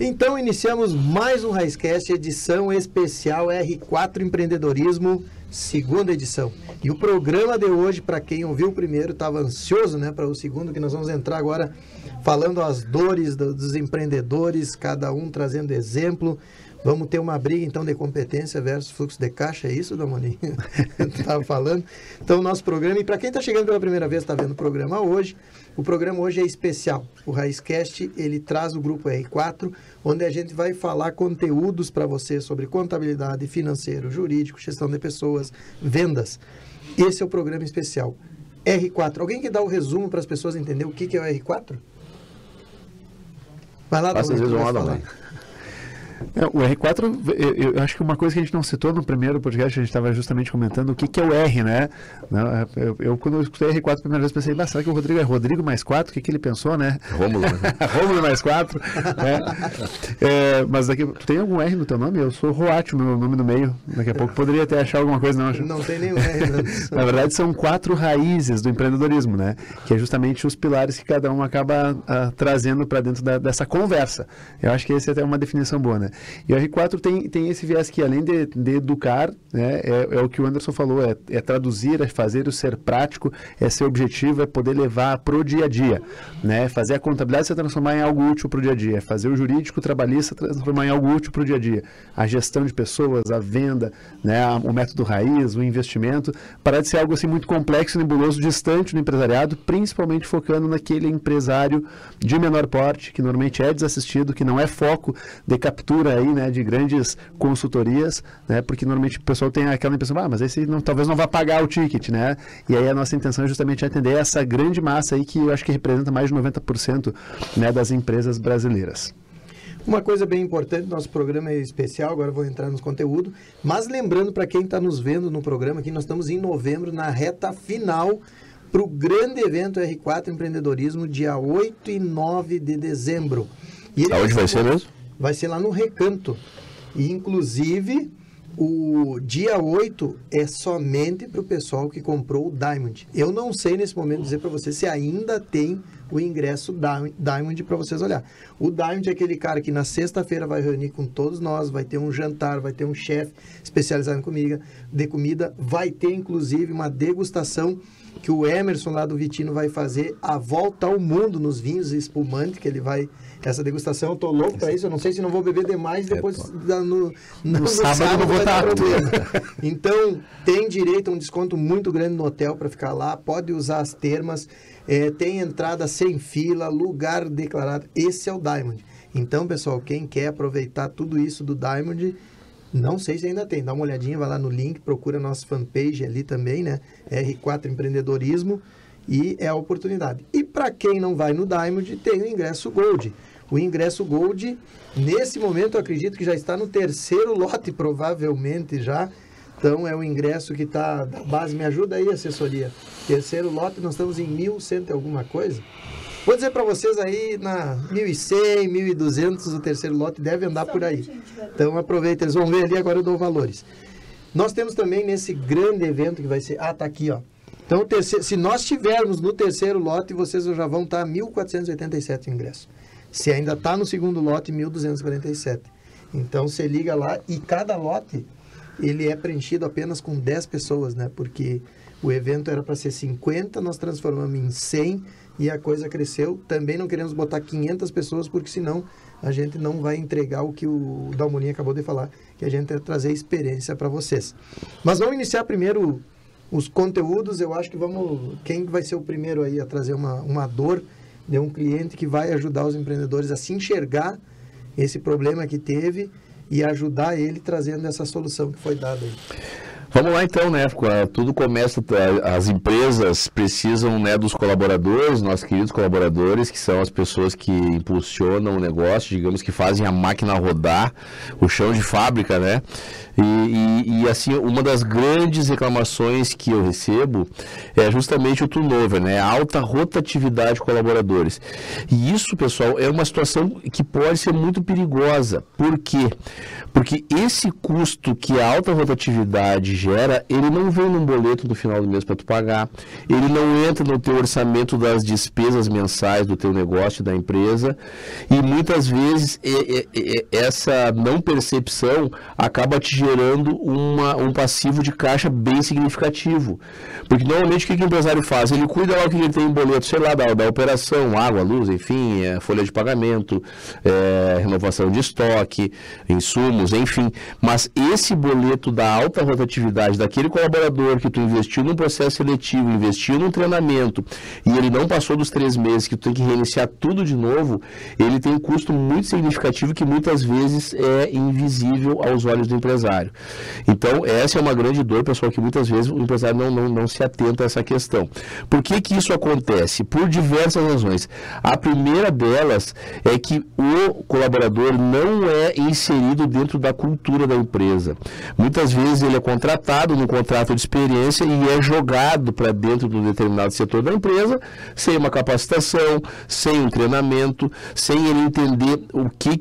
Então, iniciamos mais um Raizcast, edição especial R4 Empreendedorismo, segunda edição. E o programa de hoje, para quem ouviu o primeiro, estava ansioso, né, para o segundo, que nós vamos entrar agora falando as dores dos empreendedores, cada um trazendo exemplo. Vamos ter uma briga, então, de competência versus fluxo de caixa, é isso, Damoninho? Estava falando. Então, o nosso programa, e para quem está chegando pela primeira vez, está vendo o programa hoje é especial. O Raizcast, ele traz o grupo R4, onde a gente vai falar conteúdos para você sobre contabilidade, financeiro, jurídico, gestão de pessoas, vendas. Esse é o programa especial. R4. Alguém que dá o resumo para as pessoas entenderem o que é o R4? Vai lá, Damoninho. O R4, eu acho que uma coisa que a gente não citou no primeiro podcast, a gente estava justamente comentando o que é o R, né? Quando eu escutei R4 a primeira vez, pensei, será que o Rodrigo é Rodrigo mais 4? O que ele pensou, né? Rômulo, né? Rômulo mais 4. Mas daqui, tu tem algum R no teu nome? Eu sou Roatio, meu nome no meio. Daqui a pouco poderia até achar alguma coisa, não. Não tem nenhum R. Na verdade, são 4 raízes do empreendedorismo, né? Que é justamente os pilares que cada um acaba trazendo para dentro dessa conversa. Eu acho que essa é até uma definição boa, né? E o R4 tem esse viés que, além de educar, né, é o que o Anderson falou, é traduzir, é fazer o ser prático, é ser objetivo, é poder levar para o dia a dia, né? Fazer a contabilidade se transformar em algo útil para o dia a dia, fazer o jurídico trabalhista transformar em algo útil para o dia a dia, a gestão de pessoas, a venda, né, o método raiz, o investimento, parar de ser algo assim muito complexo, nebuloso, distante do empresariado, principalmente focando naquele empresário de menor porte, que normalmente é desassistido, que não é foco de captura aí, né, de grandes consultorias, né, porque normalmente o pessoal tem aquela impressão, mas esse talvez não vá pagar o ticket, né, e aí a nossa intenção é justamente atender essa grande massa aí que eu acho que representa mais de 90%, né, das empresas brasileiras. Uma coisa bem importante, nosso programa é especial, agora eu vou entrar nos conteúdos, mas lembrando para quem está nos vendo no programa que nós estamos em novembro, na reta final, para o grande evento R4 Empreendedorismo, dia 8 e 9 de dezembro. Aonde vai ser mesmo? Vai ser lá no Recanto. E, inclusive, o dia 8 é somente para o pessoal que comprou o Diamond. Eu não sei nesse momento dizer para você se ainda tem o ingresso Diamond para vocês olhar. O Diamond é aquele cara que na sexta-feira vai reunir com todos nós, vai ter um jantar, vai ter um chefe especializado em comida, vai ter inclusive uma degustação que o Emerson lá do Vitino vai fazer a volta ao mundo nos vinhos espumantes, que ele vai... Essa degustação, eu tô louco para isso, eu não sei se não vou beber demais depois no sábado não vou estar. Então, tem direito a um desconto muito grande no hotel para ficar lá, pode usar as termas, tem entrada sem fila, lugar declarado, esse é o Diamond. Então, pessoal, quem quer aproveitar tudo isso do Diamond, não sei se ainda tem, dá uma olhadinha, vai lá no link, procura a nossa fanpage ali também, né, R4 Empreendedorismo, e é a oportunidade. E para quem não vai no Diamond, tem o ingresso Gold. O ingresso Gold, nesse momento, eu acredito que já está no terceiro lote, provavelmente já. Então, é o ingresso que está da base. Me ajuda aí, assessoria. Terceiro lote, nós estamos em 1.100 e alguma coisa. Vou dizer para vocês aí, na 1.100, 1.200, o terceiro lote deve andar por aí. Então, aproveita, eles vão ver ali, agora eu dou valores. Nós temos também nesse grande evento que vai ser... tá aqui, ó. Então, se nós estivermos no terceiro lote, vocês já vão estar 1.487 ingressos. Se ainda está no segundo lote, 1.247. Então, você liga lá e cada lote, ele é preenchido apenas com 10 pessoas, né? Porque o evento era para ser 50, nós transformamos em 100 e a coisa cresceu. Também não queremos botar 500 pessoas, porque senão a gente não vai entregar o que o Dalmoninha acabou de falar, que a gente vai trazer experiência para vocês. Mas vamos iniciar primeiro os conteúdos. Eu acho que quem vai ser o primeiro aí a trazer uma dor de um cliente que vai ajudar os empreendedores a se enxergar esse problema que teve e ajudar ele trazendo essa solução que foi dada aí. Vamos lá então, né? Tudo começa, as empresas precisam, né, dos colaboradores, nossos queridos colaboradores, que são as pessoas que impulsionam o negócio, digamos, que fazem a máquina rodar, o chão de fábrica, né? E assim, uma das grandes reclamações que eu recebo é justamente o turnover, né? A alta rotatividade de colaboradores. E isso, pessoal, é uma situação que pode ser muito perigosa. Por quê? Porque esse custo que a alta rotatividade gera, ele não vem num boleto no final do mês para tu pagar, ele não entra no teu orçamento das despesas mensais do teu negócio, da empresa, e muitas vezes essa não percepção acaba te gerando um passivo de caixa bem significativo. Porque normalmente o que o empresário faz? Ele cuida lá o que ele tem em boleto, sei lá, da operação, água, luz, enfim, folha de pagamento, renovação de estoque, insumos, enfim. Mas esse boleto da alta rotatividade daquele colaborador que tu investiu num processo seletivo, investiu num treinamento e ele não passou dos 3 meses, que tu tem que reiniciar tudo de novo, ele tem um custo muito significativo que muitas vezes é invisível aos olhos do empresário. Então, essa é uma grande dor, pessoal, que muitas vezes o empresário não se atenta a essa questão. Por que que isso acontece? Por diversas razões. A primeira delas é que o colaborador não é inserido dentro da cultura da empresa. Muitas vezes ele é contratado no contrato de experiência e é jogado para dentro de um determinado setor da empresa, sem uma capacitação, sem um treinamento, sem ele entender o que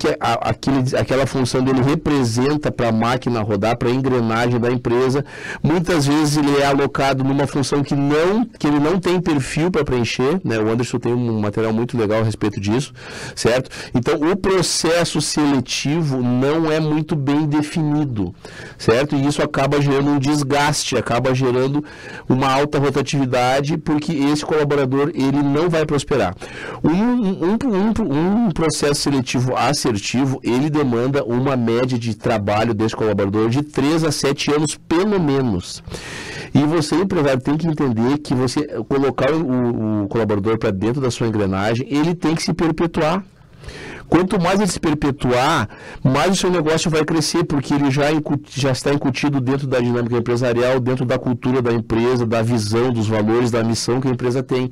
aquela função dele representa para a máquina rodar, para a engrenagem da empresa. Muitas vezes ele é alocado numa função que ele não tem perfil para preencher, né? O Anderson tem um material muito legal a respeito disso, certo? Então, o processo seletivo não é muito bem definido, certo? E isso acaba gerando um desgaste, acaba gerando uma alta rotatividade, porque esse colaborador, ele não vai prosperar. Um processo seletivo assertivo, ele demanda uma média de trabalho desse colaborador de 3 a 7 anos, pelo menos. E você, empresário, tem que entender que você colocar o colaborador para dentro da sua engrenagem, ele tem que se perpetuar. Quanto mais ele se perpetuar, mais o seu negócio vai crescer, porque ele já está incutido dentro da dinâmica empresarial, dentro da cultura da empresa, da visão, dos valores, da missão que a empresa tem.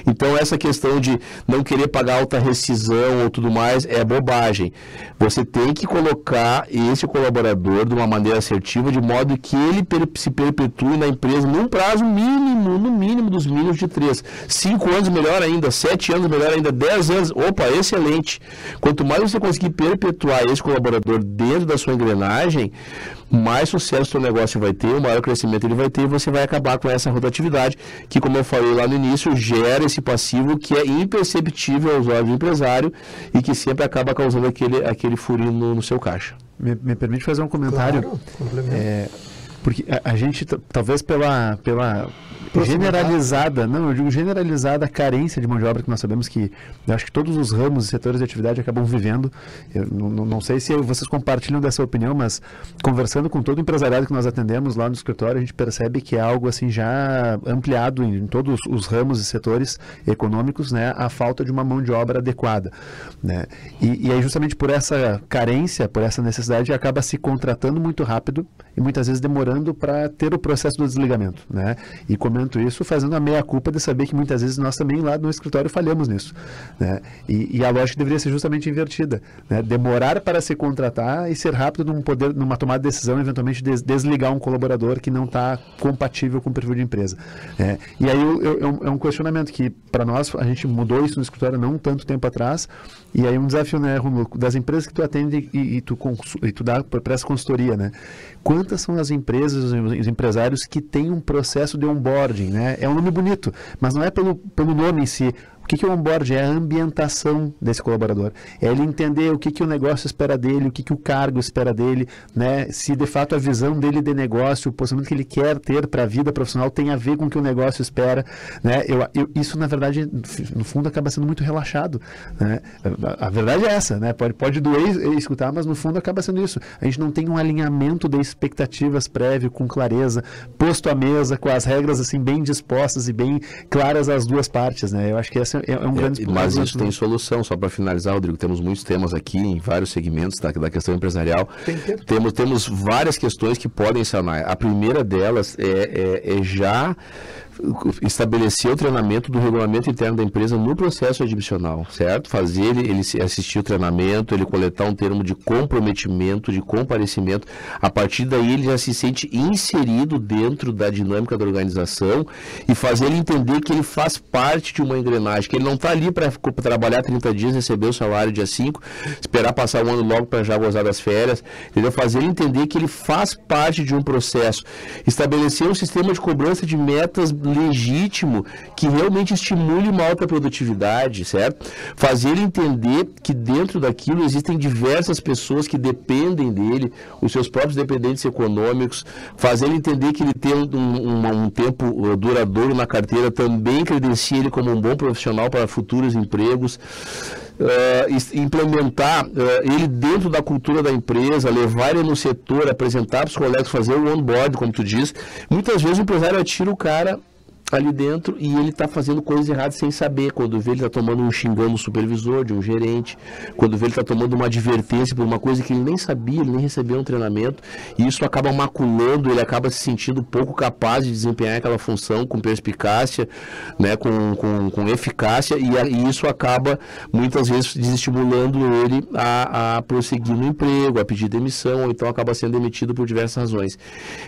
Então, essa questão de não querer pagar alta rescisão ou tudo mais é bobagem. Você tem que colocar esse colaborador de uma maneira assertiva, de modo que ele se perpetue na empresa num prazo mínimo, no mínimo dos mínimos de 3. 5 anos melhor ainda, 7 anos melhor ainda, 10 anos, opa, excelente. Quanto mais você conseguir perpetuar esse colaborador dentro da sua engrenagem, mais sucesso o seu negócio vai ter, maior crescimento ele vai ter, e você vai acabar com essa rotatividade, que, como eu falei lá no início, gera esse passivo que é imperceptível aos olhos do empresário e que sempre acaba causando aquele furinho no seu caixa. Me permite fazer um comentário? Claro, porque a gente, talvez pela generalizada, não, eu digo generalizada carência de mão de obra que nós sabemos que, eu acho que todos os ramos e setores de atividade acabam vivendo. Eu não sei se vocês compartilham dessa opinião, mas conversando com todo o empresariado que nós atendemos lá no escritório, a gente percebe que é algo assim já ampliado em todos os ramos e setores econômicos, né, a falta de uma mão de obra adequada, né? E aí justamente por essa carência, por essa necessidade, acaba se contratando muito rápido e muitas vezes demorando para ter o processo do desligamento, né? E comento isso fazendo a meia-culpa de saber que muitas vezes nós também lá no escritório falhamos nisso, né? E a lógica deveria ser justamente invertida, né? Demorar para se contratar e ser rápido numa tomada de decisão, eventualmente desligar um colaborador que não está compatível com o perfil de empresa, né? E aí é um questionamento que, para nós, a gente mudou isso no escritório não tanto tempo atrás, e aí um desafio, né, Romulo, das empresas que tu atende e tu dá para essa consultoria, né? Quantas são as empresas, os empresários que têm um processo de onboarding, né? É um nome bonito, mas não é pelo nome em si. O que é o onboard? É a ambientação desse colaborador. É ele entender o que o negócio espera dele, o que o cargo espera dele, né? Se de fato a visão dele de negócio, o posicionamento que ele quer ter para a vida profissional tem a ver com o que o negócio espera, né? Isso, na verdade, no fundo, acaba sendo muito relaxado, né? A verdade é essa, né? Pode doer escutar, mas no fundo acaba sendo isso. A gente não tem um alinhamento de expectativas prévio, com clareza, posto à mesa, com as regras assim bem dispostas e bem claras às duas partes, né? Eu acho que essa é um grande problema. Mas isso tem solução, só para finalizar, Rodrigo, temos muitos temas aqui em vários segmentos da questão empresarial. Temos várias questões que podem sanar. A primeira delas é já estabelecer o treinamento do regulamento interno da empresa no processo admissional, certo? Fazer ele assistir o treinamento, ele coletar um termo de comprometimento, de comparecimento. A partir daí ele já se sente inserido dentro da dinâmica da organização e fazer ele entender que ele faz parte de uma engrenagem, que ele não está ali para trabalhar 30 dias, receber o salário dia 5, esperar passar um ano logo para já gozar das férias, entendeu? Fazer ele entender que ele faz parte de um processo. Estabelecer um sistema de cobrança de metas legítimo, que realmente estimule uma alta produtividade, certo? Fazer ele entender que dentro daquilo existem diversas pessoas que dependem dele, os seus próprios dependentes econômicos, fazer ele entender que ele tem um tempo duradouro na carteira também credencia ele como um bom profissional para futuros empregos. Implementar ele dentro da cultura da empresa, levar ele no setor, apresentar para os colegas, fazer o onboard, como tu diz. Muitas vezes o empresário atira o cara ali dentro e ele está fazendo coisas erradas sem saber. Quando vê, ele está tomando um xingão do supervisor, de um gerente, quando vê, ele está tomando uma advertência por uma coisa que ele nem sabia, ele nem recebeu um treinamento, e isso acaba maculando, ele acaba se sentindo pouco capaz de desempenhar aquela função com perspicácia, né, com eficácia, e isso acaba muitas vezes desestimulando ele a prosseguir no emprego, a pedir demissão, ou então acaba sendo demitido por diversas razões.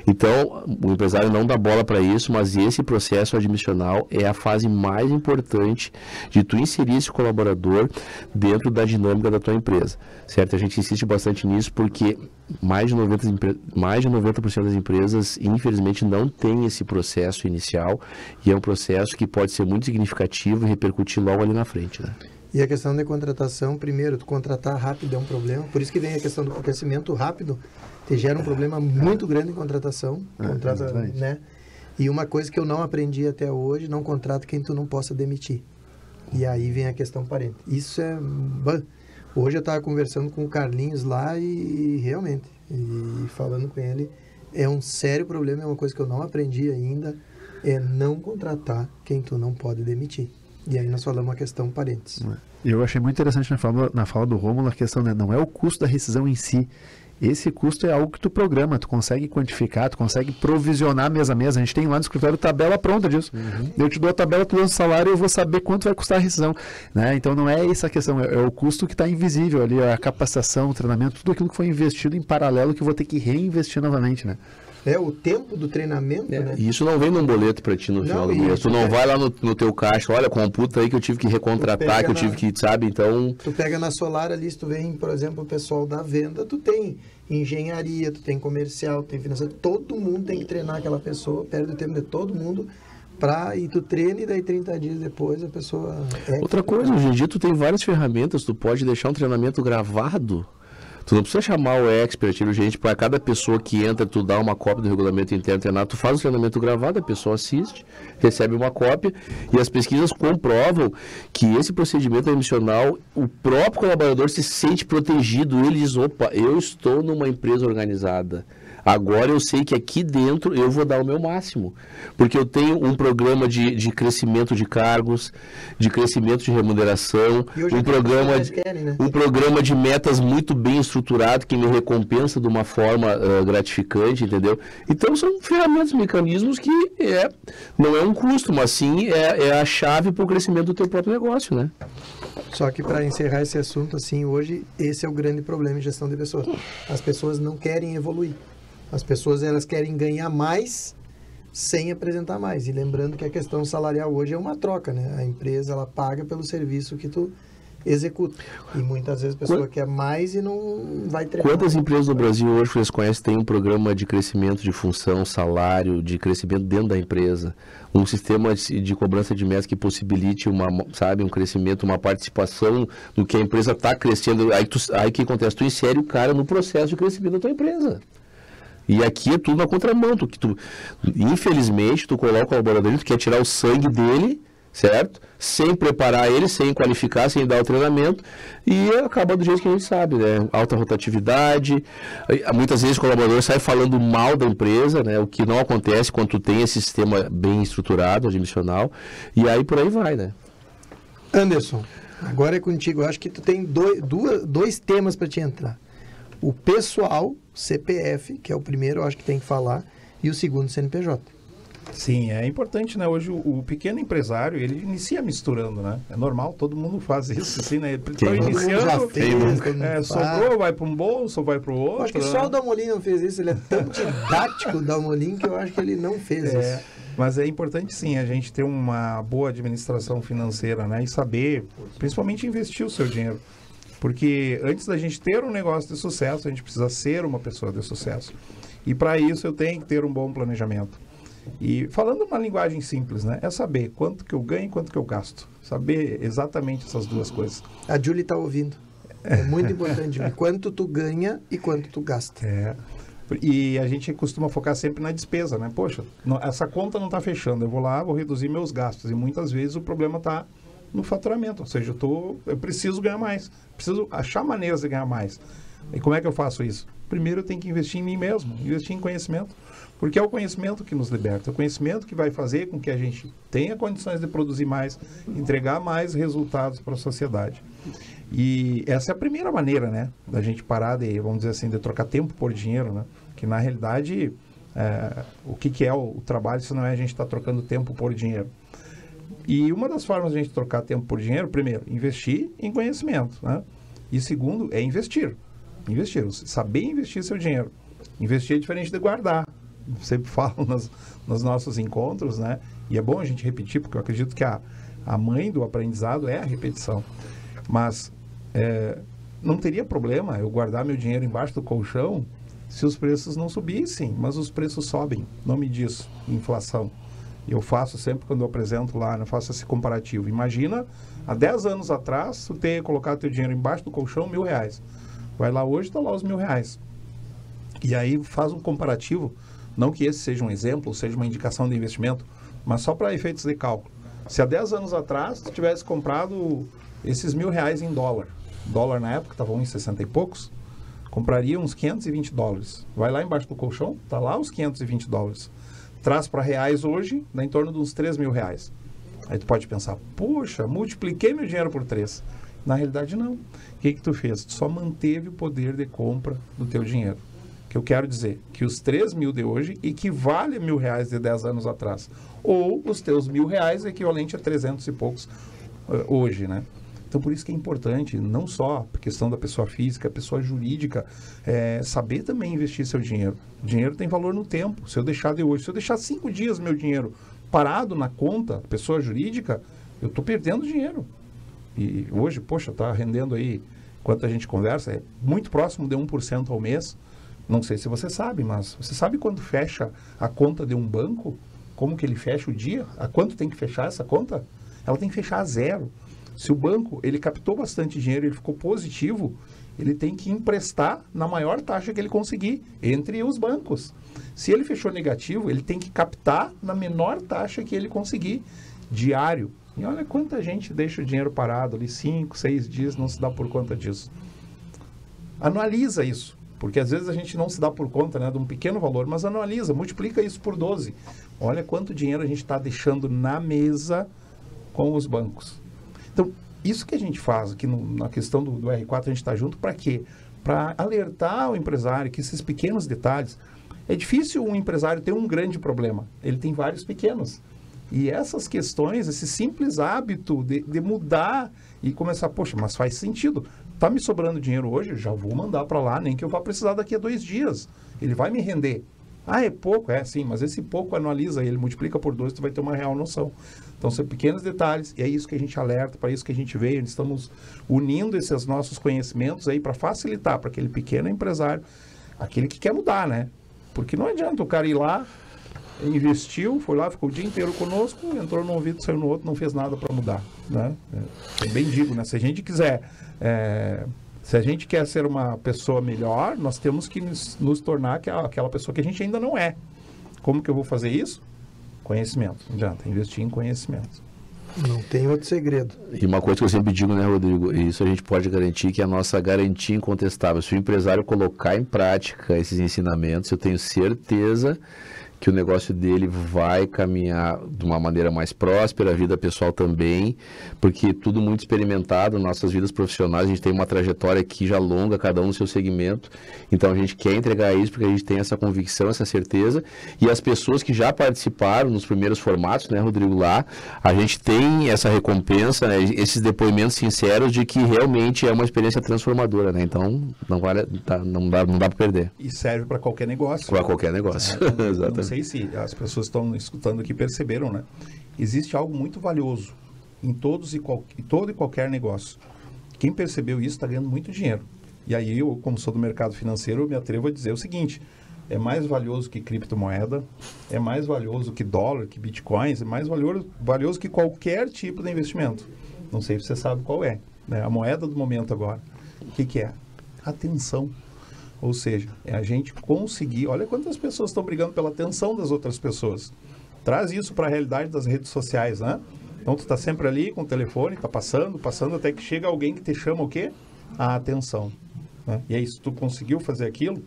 Então, o empresário não dá bola para isso, mas esse processo admissional é a fase mais importante de tu inserir esse colaborador dentro da dinâmica da tua empresa, certo? A gente insiste bastante nisso porque mais de 90% das empresas, infelizmente, não tem esse processo inicial, e é um processo que pode ser muito significativo e repercutir logo ali na frente, né? E a questão da contratação, primeiro, tu contratar rápido é um problema, por isso que vem a questão do crescimento rápido, te gera um problema muito grande em contratação, né? E uma coisa que eu não aprendi até hoje, não contrata quem tu não possa demitir. E aí vem a questão parente. Isso é... Hoje eu estava conversando com o Carlinhos lá e realmente, e falando com ele, é um sério problema, é uma coisa que eu não aprendi ainda, é não contratar quem tu não pode demitir. E aí nós falamos a questão parentes. Eu achei muito interessante na fala do Rômulo a questão, né, não é o custo da rescisão em si. Esse custo é algo que tu programa, tu consegue quantificar, tu consegue provisionar mês a mês. A gente tem lá no escritório tabela pronta disso. Eu te dou a tabela, tu lança o salário e eu vou saber quanto vai custar a rescisão, né? Então não é essa a questão, é o custo que está invisível ali, a capacitação, o treinamento, tudo aquilo que foi investido em paralelo que eu vou ter que reinvestir novamente, né? É o tempo do treinamento, né? E isso não vem num boleto para ti no final do mês. Tu não vai lá no teu caixa, olha, computa aí que eu tive que recontratar, que eu tive que, sabe, então... Tu pega na Solar ali, se tu vem, por exemplo, o pessoal da venda, tu tem engenharia, tu tem comercial, tu tem financeiro, todo mundo tem que treinar aquela pessoa, perde o tempo de todo mundo, e tu treina e daí 30 dias depois a pessoa... Outra coisa, hoje em dia tu tem várias ferramentas, tu pode deixar um treinamento gravado. Tu não precisa chamar o expert, o gente, para cada pessoa que entra, tu dá uma cópia do regulamento interno treinado, tu faz o treinamento gravado, a pessoa assiste, recebe uma cópia, e as pesquisas comprovam que esse procedimento admissional, o próprio colaborador se sente protegido, ele diz, opa, eu estou numa empresa organizada. Agora eu sei que aqui dentro eu vou dar o meu máximo, porque eu tenho um programa de crescimento de cargos, de crescimento de remuneração, um programa de metas muito bem estruturado que me recompensa de uma forma gratificante, entendeu? Então são ferramentas, mecanismos que não é um custo, mas sim é a chave para o crescimento do teu próprio negócio, né? Só que para encerrar esse assunto, assim, hoje esse é o grande problema em gestão de pessoas. As pessoas não querem evoluir. As pessoas, elas querem ganhar mais sem apresentar mais. E lembrando que a questão salarial hoje é uma troca, né? A empresa, ela paga pelo serviço que tu executa. E muitas vezes a pessoa quer mais e não vai treinar. Quantas empresas no Brasil hoje vocês conhecem têm um programa de crescimento de função, salário, de crescimento dentro da empresa? Um sistema de cobrança de metas que possibilite um crescimento, uma participação no que a empresa está crescendo. Aí o que acontece? Tu insere o cara no processo de crescimento da tua empresa. E aqui é tudo na contramão, infelizmente, tu coloca o colaborador, tu quer tirar o sangue dele, certo? Sem preparar ele, sem qualificar, sem dar o treinamento, e acaba do jeito que a gente sabe, né? Alta rotatividade, muitas vezes o colaborador sai falando mal da empresa, né? O que não acontece quando tu tem esse sistema bem estruturado, admissional, e aí por aí vai, né? Anderson, agora é contigo, eu acho que tu tem dois temas para te entrar. O pessoal, CPF, que é o primeiro, eu acho que tem que falar, e o segundo, CNPJ. Sim, é importante, né? Hoje o pequeno empresário, ele inicia misturando, né? É normal, todo mundo faz isso, assim, né? Estão iniciando, sobrou, vai para um bolso, vai para o outro. Eu acho que só o Dalmolin não fez isso, ele é tão didático, o Dalmolin, que eu acho que ele não fez isso. Mas é importante, sim, a gente ter uma boa administração financeira, né? E saber, principalmente, investir o seu dinheiro. Porque antes da gente ter um negócio de sucesso, a gente precisa ser uma pessoa de sucesso. E para isso eu tenho que ter um bom planejamento. E falando uma linguagem simples, né? É saber quanto que eu ganho e quanto que eu gasto. Saber exatamente essas duas coisas. A Julie está ouvindo. É muito importante, Julie. Quanto tu ganha e quanto tu gasta. E a gente costuma focar sempre na despesa, né? Poxa, essa conta não está fechando. Eu vou lá, vou reduzir meus gastos. E muitas vezes o problema está no faturamento. Ou seja, eu preciso ganhar mais. Preciso achar maneiras de ganhar mais. E como é que eu faço isso? Primeiro eu tenho que investir em mim mesmo, investir em conhecimento. Porque é o conhecimento que nos liberta, é o conhecimento que vai fazer com que a gente tenha condições de produzir mais, entregar mais resultados para a sociedade. E essa é a primeira maneira, né, da gente parar de, vamos dizer assim, de trocar tempo por dinheiro, né? Que na realidade, o que é o trabalho se não é a gente estar trocando tempo por dinheiro? E uma das formas de a gente trocar tempo por dinheiro, primeiro, investir em conhecimento, né? E segundo, é investir. Investir, saber investir seu dinheiro. Investir é diferente de guardar. Sempre falo nos nossos encontros, né? E é bom a gente repetir, porque eu acredito que a mãe do aprendizado é a repetição. Mas não teria problema eu guardar meu dinheiro embaixo do colchão se os preços não subissem, mas os preços sobem. Nome disso, inflação. Eu faço sempre quando eu apresento lá, eu faço esse comparativo. Imagina, há 10 anos atrás, tu ter colocado teu dinheiro embaixo do colchão, R$1.000. Vai lá hoje, está lá os R$1.000. E aí faz um comparativo. Não que esse seja um exemplo, seja uma indicação de investimento, mas só para efeitos de cálculo. Se há 10 anos atrás tu tivesse comprado esses R$1.000 em dólar, dólar na época estava 1,60 e poucos, compraria uns $520. Vai lá embaixo do colchão, está lá os $520. Traz para reais hoje, dá em torno de uns R$3.000. Aí tu pode pensar, puxa, multipliquei meu dinheiro por 3. Na realidade não. O que tu fez? Tu só manteve o poder de compra do teu dinheiro. Eu quero dizer que os 3.000 de hoje equivale a R$1.000 de 10 anos atrás. Ou os teus R$1.000 equivalente a 300 e poucos hoje, né? Então, por isso que é importante, não só a questão da pessoa física, a pessoa jurídica, saber também investir seu dinheiro. O dinheiro tem valor no tempo. Se eu deixar de hoje, se eu deixar 5 dias meu dinheiro parado na conta, pessoa jurídica, eu estou perdendo dinheiro. E hoje, poxa, está rendendo aí, enquanto a gente conversa, é muito próximo de 1% ao mês. Não sei se você sabe, mas você sabe quando fecha a conta de um banco? Como que ele fecha o dia? A quanto tem que fechar essa conta? Ela tem que fechar a 0. Se o banco, ele captou bastante dinheiro, ele ficou positivo, ele tem que emprestar na maior taxa que ele conseguir, entre os bancos. Se ele fechou negativo, ele tem que captar na menor taxa que ele conseguir, diário. E olha quanta gente deixa o dinheiro parado ali, 5, 6 dias, não se dá por conta disso. Analisa isso. Porque às vezes a gente não se dá por conta, né, de um pequeno valor, mas analisa, multiplica isso por 12. Olha quanto dinheiro a gente está deixando na mesa com os bancos. Então, isso que a gente faz aqui na questão do R4, a gente está junto para quê? Para alertar o empresário que esses pequenos detalhes... É difícil um empresário ter um grande problema, ele tem vários pequenos. E essas questões, esse simples hábito de mudar e começar, poxa, mas faz sentido. Está me sobrando dinheiro hoje, eu já vou mandar para lá, nem que eu vá precisar daqui a 2 dias. Ele vai me render. Ah, é pouco? É, sim, mas esse pouco analisa, ele multiplica por 2, tu vai ter uma real noção. Então, são pequenos detalhes, e é isso que a gente alerta, para isso que a gente veio. Estamos unindo esses nossos conhecimentos aí para facilitar para aquele pequeno empresário, aquele que quer mudar, né? Porque não adianta o cara ir lá, investiu, foi lá, ficou o dia inteiro conosco, entrou num ouvido, saiu no outro, não fez nada para mudar, né? Eu bem digo, né? Se a gente quiser... se a gente quer ser uma pessoa melhor, nós temos que nos tornar aquela pessoa que a gente ainda não é. Como que eu vou fazer isso? Conhecimento. Não adianta, investir em conhecimento. Não tem outro segredo. E uma coisa que eu sempre digo, né, Rodrigo, e isso a gente pode garantir, que é a nossa garantia incontestável. Se o empresário colocar em prática esses ensinamentos, eu tenho certeza que o negócio dele vai caminhar de uma maneira mais próspera, a vida pessoal também, porque tudo muito experimentado, nossas vidas profissionais, a gente tem uma trajetória aqui já longa, cada um no seu segmento, então a gente quer entregar isso porque a gente tem essa convicção, essa certeza, e as pessoas que já participaram nos primeiros formatos, né, Rodrigo, lá, a gente tem essa recompensa, né, esses depoimentos sinceros de que realmente é uma experiência transformadora, né, então não dá para perder. E serve para qualquer negócio. Para qualquer negócio, exatamente. Não sei se as pessoas estão escutando aqui perceberam, né? Existe algo muito valioso em todo e qualquer negócio. Quem percebeu isso está ganhando muito dinheiro. E aí eu, como sou do mercado financeiro, eu me atrevo a dizer o seguinte: é mais valioso que criptomoeda, é mais valioso que dólar, que bitcoins, é mais valioso que qualquer tipo de investimento. Não sei se você sabe qual é, né? A moeda do momento agora. O que é? Atenção. Ou seja, é a gente conseguir... Olha quantas pessoas estão brigando pela atenção das outras pessoas. Traz isso para a realidade das redes sociais, né? Então, tu está sempre ali com o telefone, está passando, até que chega alguém que te chama o quê? A atenção. Né? E aí, se tu conseguiu fazer aquilo,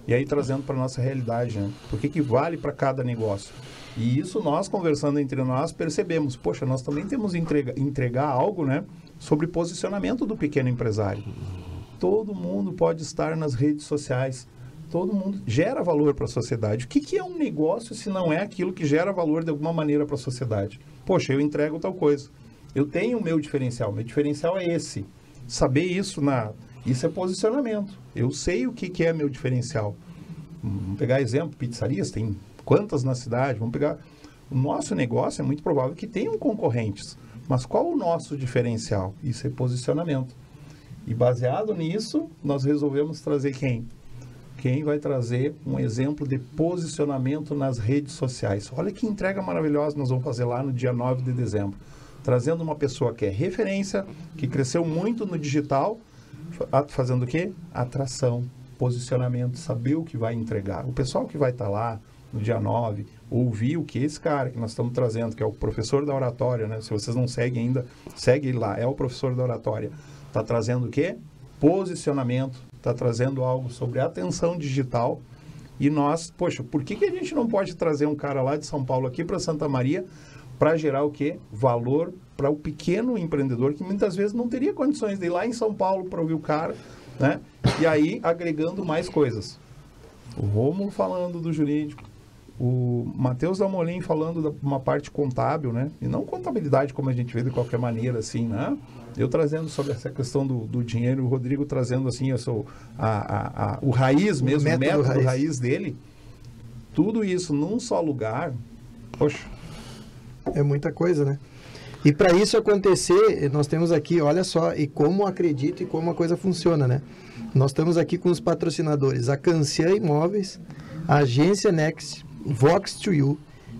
e aí trazendo para a nossa realidade, né? Por que vale para cada negócio? E isso nós, conversando entre nós, percebemos. Poxa, nós também temos que entregar algo, né? Sobre posicionamento do pequeno empresário. Todo mundo pode estar nas redes sociais. Todo mundo gera valor para a sociedade. O que é um negócio se não é aquilo que gera valor de alguma maneira para a sociedade? Poxa, eu entrego tal coisa. Eu tenho o meu diferencial. Meu diferencial é esse. Saber isso, isso é posicionamento. Eu sei o que é meu diferencial. Vamos pegar exemplo, pizzarias, tem quantas na cidade? Vamos pegar... O nosso negócio é muito provável que tenham concorrentes. Mas qual o nosso diferencial? Isso é posicionamento. E baseado nisso, nós resolvemos trazer quem? Quem vai trazer um exemplo de posicionamento nas redes sociais. Olha que entrega maravilhosa nós vamos fazer lá no dia 9 de dezembro. Trazendo uma pessoa que é referência, que cresceu muito no digital, fazendo o quê? Atração, posicionamento, saber o que vai entregar. O pessoal que vai estar lá no dia 9, ouvir o que esse cara que nós estamos trazendo, que é o professor da oratória, né? Se vocês não seguem ainda, segue ele lá, é o professor da oratória. Está trazendo o quê? Posicionamento, está trazendo algo sobre atenção digital. E nós, poxa, por que a gente não pode trazer um cara lá de São Paulo aqui para Santa Maria para gerar o quê? Valor para o pequeno empreendedor que muitas vezes não teria condições de ir lá em São Paulo para ouvir o cara, né? E aí agregando mais coisas. O Rômulo falando do jurídico, o Matheus Dalmolin falando de uma parte contábil, né? E não contabilidade como a gente vê de qualquer maneira, assim, né? Eu trazendo sobre essa questão do dinheiro, o Rodrigo trazendo, assim, o raiz mesmo, o método raiz dele. Tudo isso num só lugar, poxa. É muita coisa, né? E para isso acontecer, nós temos aqui, olha só, e como acredito e como a coisa funciona, né? Nós estamos aqui com os patrocinadores, a Cancian Imóveis, a Agência Next, Vox to You,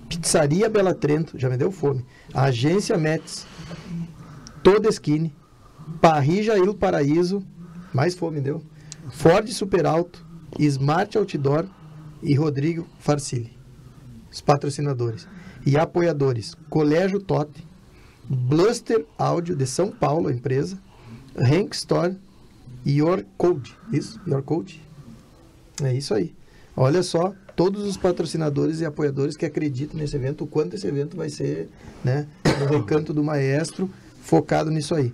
Pizzaria Bela Trento, já me deu fome, a Agência Metz, Todeskine, Parrija Il Paraíso, mais fome deu, Ford Super Alto, Smart Outdoor e Rodrigo Farcilli. Os patrocinadores. E apoiadores, Colégio Tote, Bluster Áudio de São Paulo, a empresa, Rank Store e Your Code. Isso? Your Code? É isso aí. Olha só, todos os patrocinadores e apoiadores que acreditam nesse evento, o quanto esse evento vai ser, né, no Recanto do Maestro, focado nisso aí.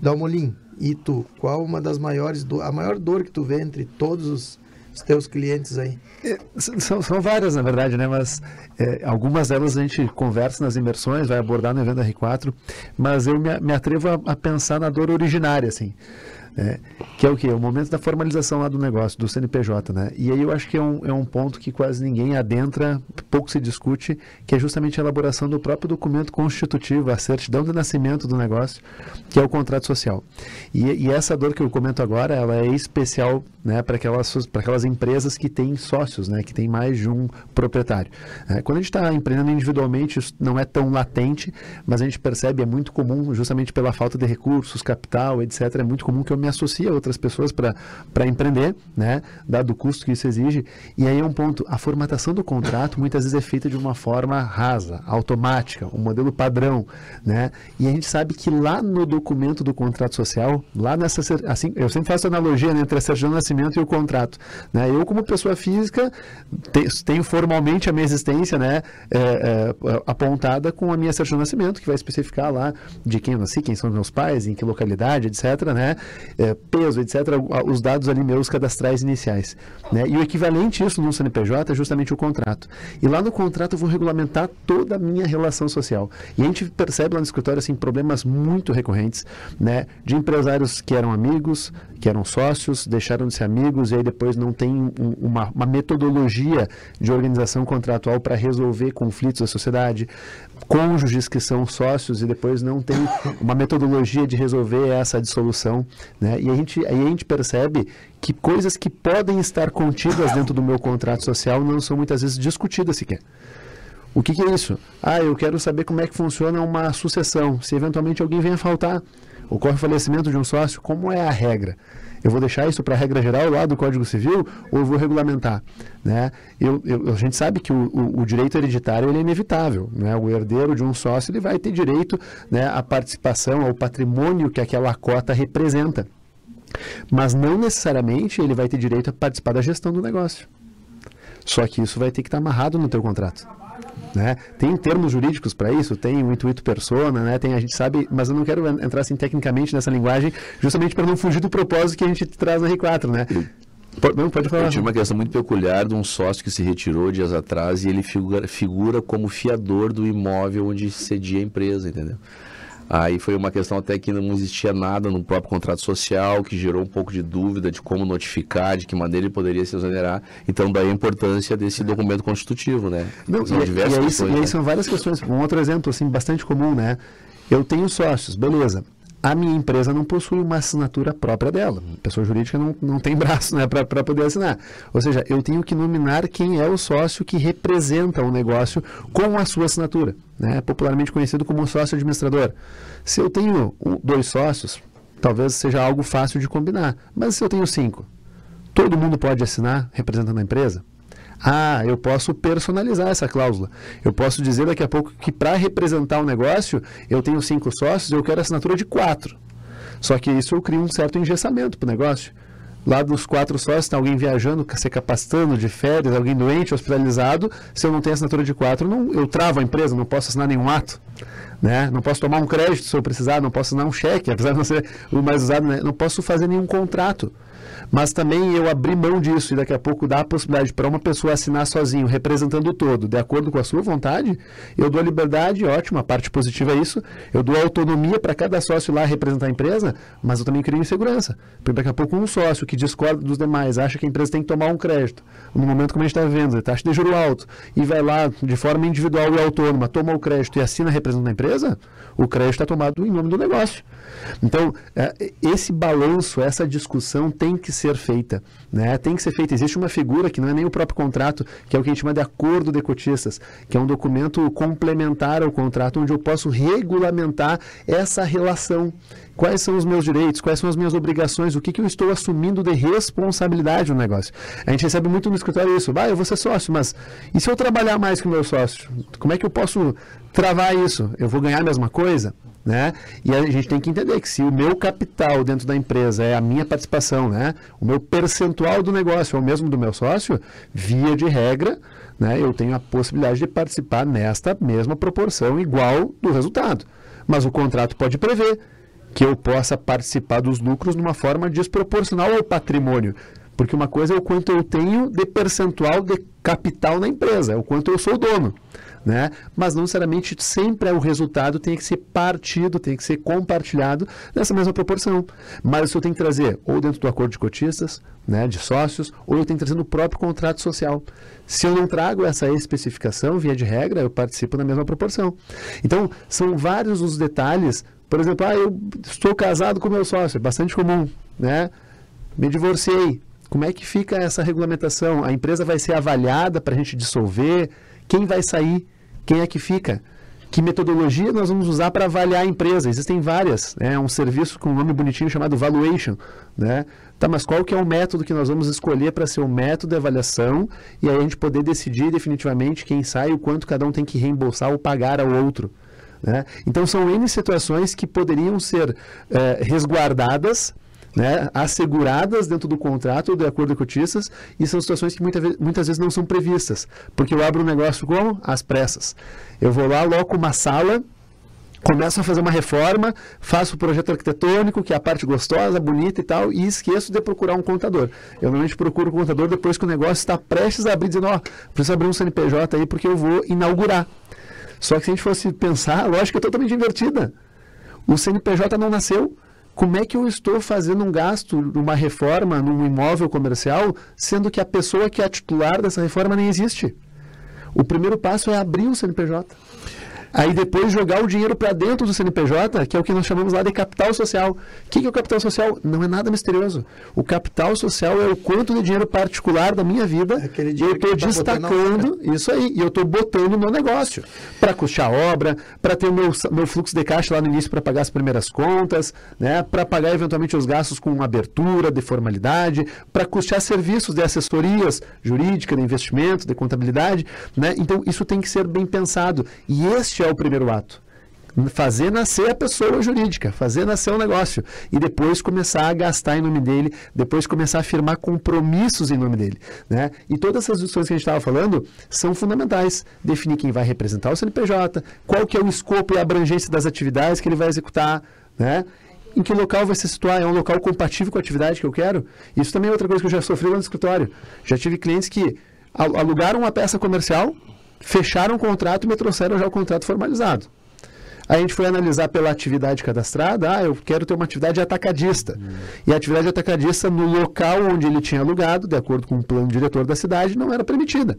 Dalmolin, e tu, qual uma das maiores, a maior dor que tu vê entre todos os teus clientes aí? São várias, na verdade, né? Mas algumas delas a gente conversa nas imersões, vai abordar no evento da R4, mas eu me atrevo a pensar na dor originária, assim. Que é o quê? O momento da formalização lá do negócio, do CNPJ, né? E aí eu acho que é um ponto que quase ninguém adentra, pouco se discute, que é justamente a elaboração do próprio documento constitutivo, a certidão de nascimento do negócio, que é o contrato social. E essa dor que eu comento agora, ela é especial, né, para aquelas empresas que têm sócios, né, que tem mais de um proprietário. Quando a gente está empreendendo individualmente, isso não é tão latente, mas a gente percebe, é muito comum, justamente pela falta de recursos, capital, etc., é muito comum que eu me me associa a outras pessoas para empreender, né? Dado o custo que isso exige. E aí é um ponto, a formatação do contrato muitas vezes é feita de uma forma rasa, automática, um modelo padrão, né? E a gente sabe que lá no documento do contrato social, lá nessa, assim, eu sempre faço analogia, né, entre a certidão de nascimento e o contrato, né? Eu, como pessoa física, tenho formalmente a minha existência, né, apontada com a minha certidão de nascimento, que vai especificar lá de quem eu nasci, quem são os meus pais, em que localidade, etc., né, peso, etc., os dados ali meus cadastrais iniciais, né? E o equivalente a isso no CNPJ é justamente o contrato. E lá no contrato eu vou regulamentar toda a minha relação social. E a gente percebe lá no escritório, assim, problemas muito recorrentes, né, de empresários que eram amigos, que eram sócios, deixaram de ser amigos e aí depois não tem uma metodologia de organização contratual para resolver conflitos da sociedade, cônjuges que são sócios e depois não tem uma metodologia de resolver essa dissolução, né? E aí a gente percebe que coisas que podem estar contidas dentro do meu contrato social não são muitas vezes discutidas sequer. O que é isso? Eu quero saber como é que funciona uma sucessão. Se eventualmente alguém vem a faltar, ocorre o falecimento de um sócio, como é a regra? Eu vou deixar isso para a regra geral lá do Código Civil ou eu vou regulamentar, né? A gente sabe que o direito hereditário ele é inevitável, né? O herdeiro de um sócio ele vai ter direito, né, à participação, ao patrimônio que aquela cota representa. Mas não necessariamente ele vai ter direito a participar da gestão do negócio. Só que isso vai ter que estar amarrado no teu contrato, né? Tem termos jurídicos para isso, tem o intuito persona, né? A gente sabe, mas eu não quero entrar assim tecnicamente nessa linguagem, justamente para não fugir do propósito que a gente traz na R4, né? Pode falar. Eu tive uma questão muito peculiar de um sócio que se retirou dias atrás e ele figura como fiador do imóvel onde cedia a empresa, entendeu? Aí foi uma questão até que não existia nada no próprio contrato social, que gerou um pouco de dúvida de como notificar, de que maneira ele poderia se exonerar. Então, daí a importância desse documento constitutivo, né? Não, são diversas questões, e aí são várias questões. Um outro exemplo, assim, bastante comum, né? Eu tenho sócios, beleza. A minha empresa não possui uma assinatura própria dela. A pessoa jurídica não tem braço, né, para poder assinar. Ou seja, eu tenho que nominar quem é o sócio que representa o negócio com a sua assinatura, né, popularmente conhecido como sócio administrador. Se eu tenho 2 sócios, talvez seja algo fácil de combinar. Mas se eu tenho 5, todo mundo pode assinar representando a empresa? Eu posso personalizar essa cláusula. Eu posso dizer daqui a pouco que para representar o negócio, eu tenho 5 sócios, eu quero a assinatura de 4. Só que isso eu crio um certo engessamento para o negócio. Lá dos 4 sócios, está alguém viajando, se capacitando de férias, alguém doente, hospitalizado. Se eu não tenho assinatura de 4, eu travo a empresa, não posso assinar nenhum ato, né? Não posso tomar um crédito se eu precisar, não posso assinar um cheque, apesar de não ser o mais usado, né? Não posso fazer nenhum contrato. Mas também eu abrir mão disso e daqui a pouco dar a possibilidade para uma pessoa assinar sozinho, representando o todo, de acordo com a sua vontade, eu dou a liberdade, ótimo, a parte positiva é isso, eu dou a autonomia para cada sócio lá representar a empresa, mas eu também crio insegurança. Porque daqui a pouco um sócio que discorda dos demais, acha que a empresa tem que tomar um crédito, no momento como a gente está vivendo, taxa de juro alto, e vai lá de forma individual e autônoma, toma o crédito e assina representando a empresa, o crédito está tomado em nome do negócio. Então, esse balanço, essa discussão tem que ser feita, né? Tem que ser feita. Existe uma figura que não é nem o próprio contrato, que é o que a gente chama de acordo de cotistas, que é um documento complementar ao contrato, onde eu posso regulamentar essa relação. Quais são os meus direitos, quais são as minhas obrigações, o que eu estou assumindo de responsabilidade no negócio. A gente recebe muito no escritório isso, eu vou ser sócio, mas e se eu trabalhar mais que o meu sócio? Como é que eu posso travar isso? Eu vou ganhar a mesma coisa? Né? E a gente tem que entender que se o meu capital dentro da empresa é a minha participação, né? O meu percentual do negócio é o mesmo do meu sócio, via de regra, né? Eu tenho a possibilidade de participar nesta mesma proporção igual do resultado. Mas o contrato pode prever que eu possa participar dos lucros de uma forma desproporcional ao patrimônio. Porque uma coisa é o quanto eu tenho de percentual de capital na empresa, é o quanto eu sou dono, né? Mas não necessariamente sempre o resultado tem que ser partido, tem que ser compartilhado nessa mesma proporção. Mas isso eu tenho que trazer ou dentro do acordo de cotistas, né, de sócios, ou eu tenho que trazer no próprio contrato social. Se eu não trago essa especificação, via de regra, eu participo na mesma proporção. Então, são vários os detalhes. Por exemplo, eu estou casado com meu sócio, é bastante comum, né? Me divorciei. Como é que fica essa regulamentação? A empresa vai ser avaliada para a gente dissolver? Quem vai sair? Quem é que fica? Que metodologia nós vamos usar para avaliar a empresa? Existem várias, né? Um serviço com um nome bonitinho chamado Valuation, né? Tá, mas qual que é o método que nós vamos escolher para ser o método de avaliação e aí a gente poder decidir definitivamente quem sai e o quanto cada um tem que reembolsar ou pagar ao outro, né? Então, são N situações que poderiam ser resguardadas, né, asseguradas dentro do contrato de acordo com cotistas, e são situações que muitas vezes não são previstas, porque eu abro um negócio como? Às pressas. Eu vou lá, aloco uma sala, começo a fazer uma reforma, faço o projeto arquitetônico, que é a parte gostosa, bonita e tal, e esqueço de procurar um contador. Eu normalmente procuro o contador depois que o negócio está prestes a abrir, dizendo, preciso abrir um CNPJ aí porque eu vou inaugurar. Só que se a gente fosse pensar, a lógica é totalmente invertida. O CNPJ não nasceu. Como é que eu estou fazendo um gasto numa reforma, num imóvel comercial, sendo que a pessoa que é a titular dessa reforma nem existe? O primeiro passo é abrir o CNPJ. Aí depois jogar o dinheiro para dentro do CNPJ, que é o que nós chamamos lá de capital social. O que é o capital social? Não é nada misterioso. O capital social é o quanto de dinheiro particular da minha vida eu estou destacando, isso aí, e eu estou botando no meu negócio. Para custear a obra, para ter o meu fluxo de caixa lá no início para pagar as primeiras contas, né, para pagar eventualmente os gastos com abertura, de formalidade, para custear serviços de assessorias jurídica, de investimento, de contabilidade, né? Então isso tem que ser bem pensado. E este é o primeiro ato. Fazer nascer a pessoa jurídica, fazer nascer o negócio e depois começar a gastar em nome dele, depois começar a firmar compromissos em nome dele, né? E todas essas discussões que a gente estava falando são fundamentais. Definir quem vai representar o CNPJ, qual que é o escopo e a abrangência das atividades que ele vai executar, né? Em que local vai se situar? É um local compatível com a atividade que eu quero? Isso também é outra coisa que eu já sofri lá no escritório. Já tive clientes que alugaram uma peça comercial, fecharam o contrato e me trouxeram já o contrato formalizado. Aí a gente foi analisar pela atividade cadastrada, eu quero ter uma atividade atacadista. E a atividade atacadista no local onde ele tinha alugado, de acordo com o plano diretor da cidade, não era permitida.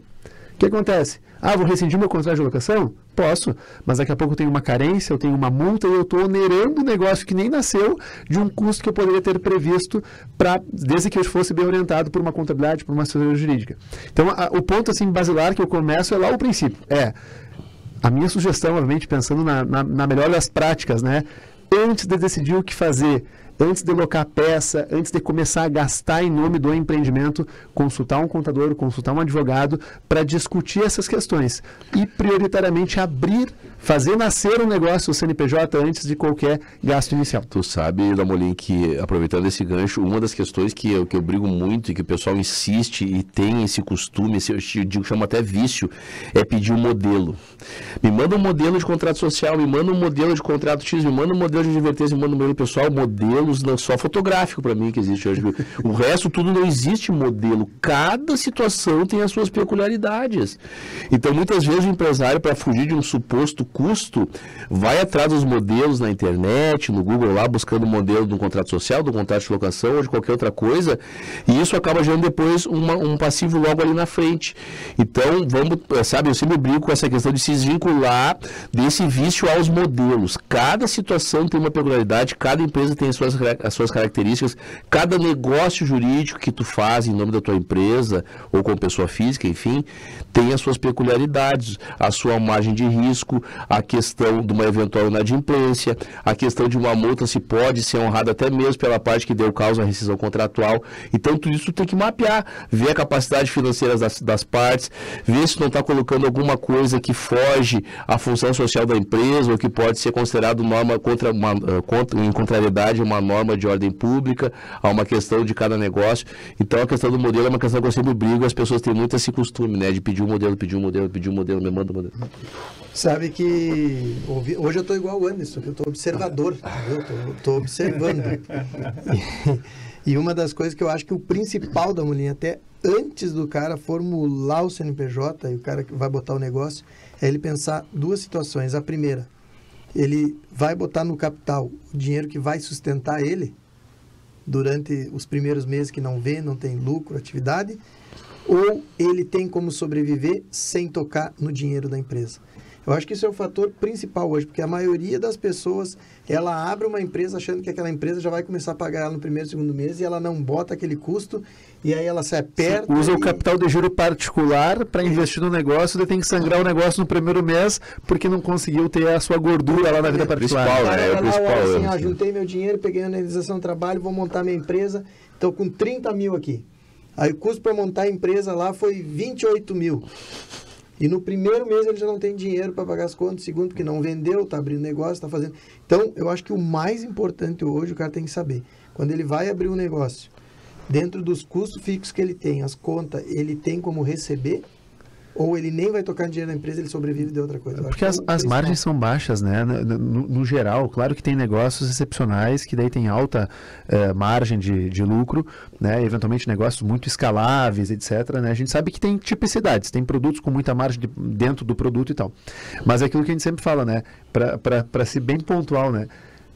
O que acontece? Vou rescindir meu contrato de locação? Posso, mas daqui a pouco eu tenho uma carência, eu tenho uma multa e eu estou onerando um negócio que nem nasceu de um custo que eu poderia ter previsto desde que eu fosse bem orientado por uma contabilidade, por uma assessoria jurídica. Então, o ponto assim, basilar que eu começo é lá o princípio. A minha sugestão, obviamente, pensando na melhor das práticas, né? Antes de decidir o que fazer, antes de locar a peça, antes de começar a gastar em nome do empreendimento, consultar um contador, consultar um advogado para discutir essas questões e prioritariamente fazer nascer um negócio, o CNPJ, antes de qualquer gasto inicial. Tu sabe, Damolim, que aproveitando esse gancho, uma das questões que eu brigo muito e que o pessoal insiste e tem esse costume, eu chamo até vício, é pedir um modelo. Me manda um modelo de contrato social, me manda um modelo de contrato X, me manda um modelo de advertência, me manda um modelo pessoal, modelos não só fotográfico para mim que existe hoje. O resto tudo não existe modelo. Cada situação tem as suas peculiaridades. Então, muitas vezes o empresário, para fugir de um suposto custo, vai atrás dos modelos na internet, no Google lá, buscando o modelo do contrato social, do contrato de locação ou de qualquer outra coisa, e isso acaba gerando depois um passivo logo ali na frente. Então, eu sempre brinco com essa questão de se desvincular desse vício aos modelos. Cada situação tem uma peculiaridade, cada empresa tem as suas características, cada negócio jurídico que tu faz em nome da tua empresa ou com pessoa física, enfim, tem as suas peculiaridades, a sua margem de risco, a questão de uma eventual inadimplência, a questão de uma multa se pode ser honrada até mesmo pela parte que deu causa à rescisão contratual. Então, tudo isso tu tem que mapear, ver a capacidade financeira das partes, ver se não está colocando alguma coisa que foge à função social da empresa ou que pode ser considerado norma em contrariedade a uma norma de ordem pública, a uma questão de cada negócio. Então, a questão do modelo é uma questão que eu sempre brigo, as pessoas têm muito esse costume, né, de pedir um modelo, me manda um modelo. Sabe que hoje eu estou igual o Anderson, que eu estou observador, eu estou observando. E uma das coisas que eu acho que o principal da Molinha, até antes do cara formular o CNPJ e o cara que vai botar o negócio, é ele pensar duas situações. A primeira, ele vai botar no capital o dinheiro que vai sustentar ele durante os primeiros meses que não tem lucro, atividade, ou ele tem como sobreviver sem tocar no dinheiro da empresa. Eu acho que isso é o fator principal hoje, porque a maioria das pessoas, ela abre uma empresa achando que aquela empresa já vai começar a pagar ela no primeiro, segundo mês, e ela não bota aquele custo, e aí ela se aperta. Usa o capital de giro particular para investir no negócio, daí tem que sangrar o negócio no primeiro mês, porque não conseguiu ter a sua gordura lá na vida particular. Juntei meu dinheiro, peguei a indenização do trabalho, vou montar minha empresa, estou com 30 mil aqui. Aí o custo para montar a empresa lá foi 28 mil. E no primeiro mês ele já não tem dinheiro para pagar as contas, segundo que não vendeu, está abrindo negócio, está fazendo... Então, eu acho que o mais importante hoje, o cara tem que saber, quando ele vai abrir um negócio, dentro dos custos fixos que ele tem, as contas, ele tem como receber, ou ele nem vai tocar dinheiro na empresa, ele sobrevive de outra coisa. Porque as margens são baixas, né? No geral, claro que tem negócios excepcionais que daí tem alta margem de lucro, né? Eventualmente negócios muito escaláveis, etc. Né? A gente sabe que tem tipicidades, tem produtos com muita margem dentro do produto e tal. Mas é aquilo que a gente sempre fala, né? Para ser bem pontual, né?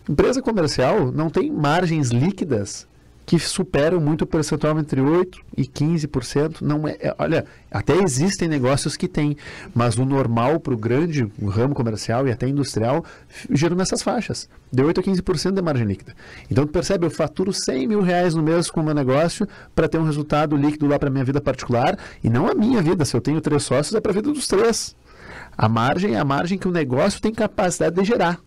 Empresa comercial não tem margens líquidas que superam muito o percentual entre 8% e 15%. Não olha, até existem negócios que têm, mas o normal para o grande ramo comercial e até industrial gira nessas faixas, de 8% a 15% de margem líquida. Então, tu percebe, eu faturo 100 mil reais no mês com o meu negócio para ter um resultado líquido lá para a minha vida particular, e não a minha vida. Se eu tenho 3 sócios, é para a vida dos 3. A margem é a margem que o negócio tem capacidade de gerar.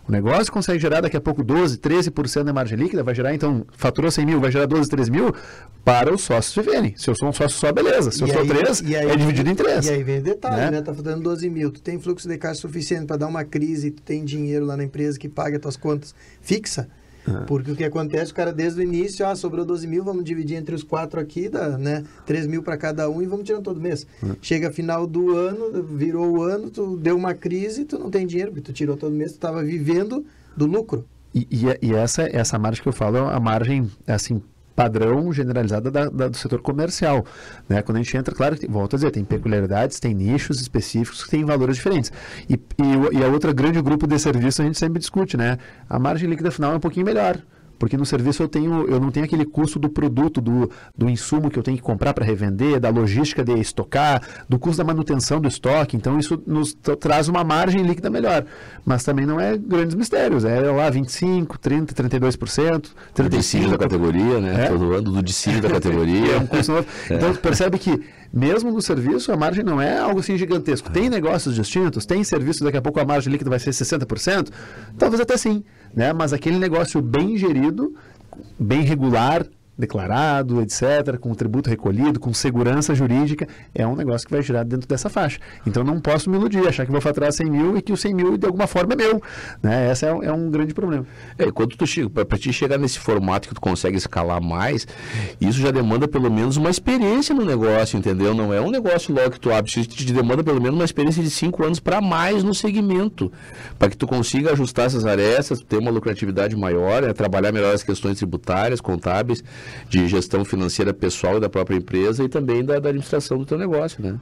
O negócio consegue gerar daqui a pouco 12%, 13% da margem líquida, vai gerar, então, faturou 100 mil, vai gerar 12, 13 mil para os sócios viverem. Se eu sou um sócio só, beleza. Se eu sou 3, é dividido em 3. E aí vem detalhe, né? Tá faltando 12 mil, tu tem fluxo de caixa suficiente para dar uma crise, tu tem dinheiro lá na empresa que paga as tuas contas fixa. Porque o que acontece, o cara desde o início, sobrou 12 mil, vamos dividir entre os 4 aqui, dá, né, 3 mil para cada um e vamos tirando todo mês. Chega final do ano, virou o ano, tu deu uma crise, tu não tem dinheiro, porque tu tirou todo mês, tu estava vivendo do lucro. E essa margem que eu falo é a margem, assim, padrão generalizada do setor comercial, né? Quando a gente entra, claro, volto a dizer, tem peculiaridades, tem nichos específicos que têm valores diferentes. E a outra grande grupo de serviço a gente sempre discute, né? A margem líquida final é um pouquinho melhor. Porque no serviço eu não tenho aquele custo do produto, do insumo que eu tenho que comprar para revender, da logística de estocar, do custo da manutenção do estoque. Então, isso nos traz uma margem líquida melhor. Mas também não é grandes mistérios. É lá 25%, 30%, 32%, 35% da categoria, né? Todo ano do DCI da categoria. É um custo novo. Então, percebe que mesmo no serviço, a margem não é algo assim gigantesco. Tem negócios distintos, tem serviços, daqui a pouco a margem líquida vai ser 60%, talvez até sim, né? Mas aquele negócio bem gerido, bem regular, declarado, etc., com o tributo recolhido, com segurança jurídica, é um negócio que vai girar dentro dessa faixa. Então, não posso me iludir, achar que vou faturar 100 mil e que o 100 mil, de alguma forma, é meu. Né? Esse é um grande problema. Quando tu chega, para ti chegar nesse formato que tu consegue escalar mais, isso já demanda pelo menos uma experiência no negócio, entendeu? Não é um negócio logo que tu abre, isso te demanda pelo menos uma experiência de 5 anos para mais no segmento, para que tu consiga ajustar essas arestas, ter uma lucratividade maior, trabalhar melhor as questões tributárias, contábeis, de gestão financeira pessoal da própria empresa e também da administração do teu negócio, né?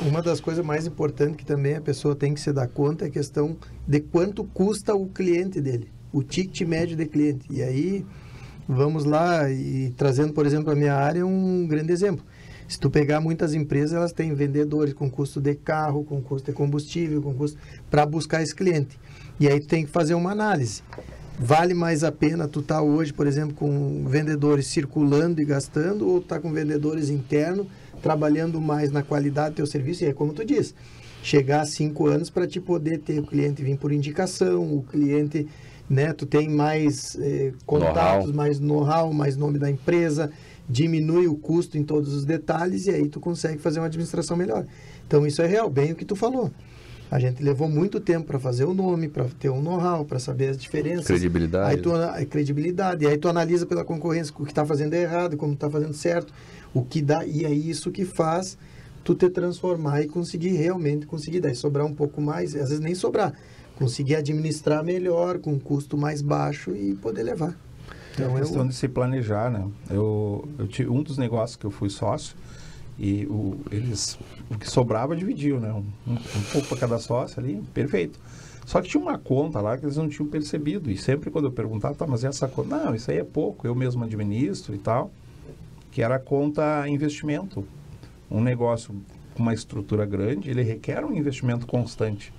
Uma das coisas mais importantes que também a pessoa tem que se dar conta é a questão de quanto custa o cliente dele, o ticket médio de cliente. E aí, vamos lá, e trazendo, por exemplo, a minha área, um grande exemplo. Se tu pegar muitas empresas, elas têm vendedores com custo de carro, com custo de combustível, com custo para buscar esse cliente. E aí tu tem que fazer uma análise. Vale mais a pena tu estar hoje, por exemplo, com vendedores circulando e gastando, ou estar com vendedores internos, trabalhando mais na qualidade do teu serviço? E é como tu diz, chegar a 5 anos para te poder ter o cliente vir por indicação, o cliente, né, tu tem mais contatos, mais know-how, mais nome da empresa, diminui o custo em todos os detalhes e aí tu consegue fazer uma administração melhor. Então isso é real, bem o que tu falou. A gente levou muito tempo para fazer o nome, para ter um know-how, para saber as diferenças. Credibilidade. Aí credibilidade. E aí tu analisa pela concorrência o que está fazendo errado, como está fazendo certo, o que dá. E é isso que faz tu te transformar e realmente conseguir. Daí sobrar um pouco mais, às vezes nem sobrar. Conseguir administrar melhor, com um custo mais baixo e poder levar. Então, é questão de se planejar, né? Eu tive um dos negócios que eu fui sócio, e o que sobrava dividiu, né? Um pouco para cada sócio ali, perfeito. Só que tinha uma conta lá que eles não tinham percebido. E sempre quando eu perguntava, tá, mas essa conta? Não, isso aí é pouco, eu mesmo administro e tal. Que era a conta investimento. Um negócio com uma estrutura grande, ele requer um investimento constante.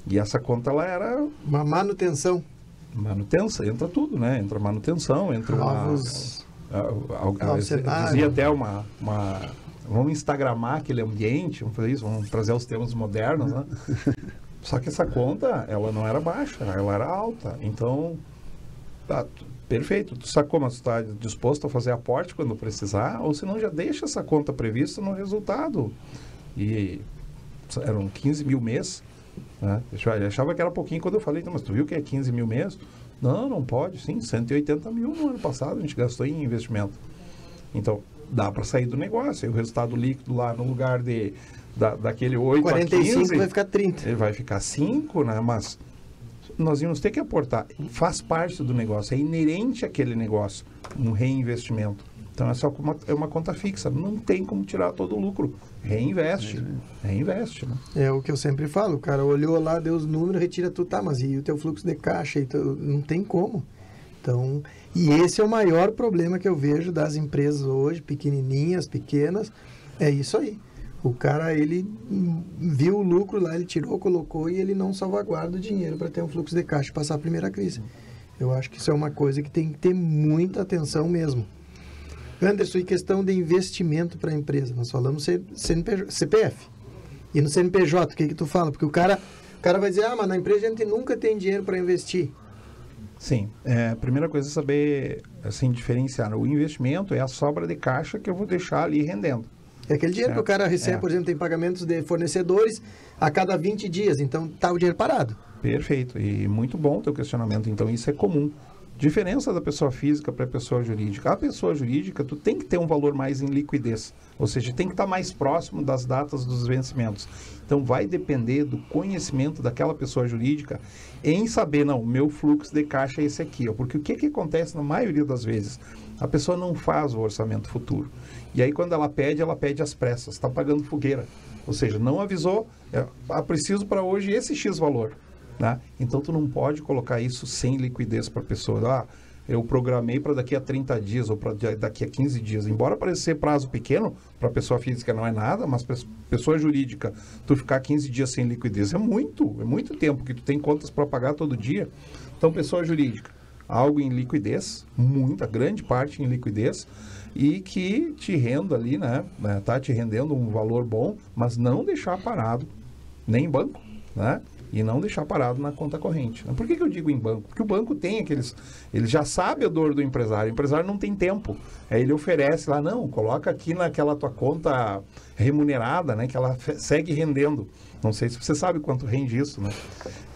E essa conta, ela era... Uma manutenção. Manutenção, entra tudo, né? Entra manutenção, entra Novos... eu dizia até vamos instagramar aquele ambiente, vamos fazer isso, vamos trazer os termos modernos, né? Só que essa conta, ela não era baixa, ela era alta. Então, perfeito, tu sacou, mas tu está disposto a fazer aporte quando precisar, ou se não, já deixa essa conta prevista no resultado. E eram 15 mil mês, né? Eu achava que era pouquinho quando eu falei, mas tu viu que é 15 mil mês? Não pode, sim, 180 mil no ano passado a gente gastou em investimento. Então, dá para sair do negócio. E o resultado líquido lá, no lugar daquele 8 45 a 15... vai ficar 30. Ele vai ficar 5, né? Mas nós íamos ter que aportar. Faz parte do negócio, é inerente àquele negócio, um reinvestimento. Então, essa é uma conta fixa. Não tem como tirar todo o lucro. Reinveste. Reinveste, né? É o que eu sempre falo. O cara olhou lá, deu os números, retira tudo. Tá, mas e o teu fluxo de caixa? Não tem como. Então, e esse é o maior problema que eu vejo das empresas hoje, pequenininhas, pequenas. É isso aí. O cara, ele viu o lucro lá, ele tirou, colocou e ele não salvaguarda o dinheiro para ter um fluxo de caixa e passar a primeira crise. Eu acho que isso é uma coisa que tem que ter muita atenção mesmo. Anderson, e questão de investimento para a empresa? Nós falamos CPF. E no CNPJ, o que tu fala? Porque o cara vai dizer, mas na empresa a gente nunca tem dinheiro para investir. Sim. A primeira coisa é saber, assim, diferenciar. O investimento é a sobra de caixa que eu vou deixar ali rendendo. É aquele dinheiro que o cara recebe, por exemplo, tem pagamentos de fornecedores a cada 20 dias. Então, tá o dinheiro parado. Perfeito. E muito bom o teu questionamento. Então, isso é comum. Diferença da pessoa física para a pessoa jurídica. A pessoa jurídica, tu tem que ter um valor mais em liquidez. Ou seja, tem que estar mais próximo das datas dos vencimentos. Então, vai depender do conhecimento daquela pessoa jurídica em saber, não, o meu fluxo de caixa é esse aqui. Ó. Porque o que acontece na maioria das vezes? A pessoa não faz o orçamento futuro. E aí, quando ela pede às pressas. Está pagando fogueira. Ou seja, não avisou, preciso para hoje esse X valor. Né? Então, tu não pode colocar isso sem liquidez para a pessoa. Eu programei para daqui a 30 dias ou para daqui a 15 dias. Embora parecer prazo pequeno, para a pessoa física não é nada, mas para pessoa jurídica, tu ficar 15 dias sem liquidez é muito tempo que tu tem contas para pagar todo dia. Então, pessoa jurídica, algo em liquidez, muita, grande parte em liquidez, e que te renda ali, né? Tá te rendendo um valor bom, mas não deixar parado, nem em banco, né? E não deixar parado na conta corrente. Por que eu digo em banco? Porque o banco tem aqueles... Ele já sabe a dor do empresário. O empresário não tem tempo. Aí ele oferece lá, não, coloca aqui naquela tua conta remunerada, né? Que ela segue rendendo. Não sei se você sabe quanto rende isso, né?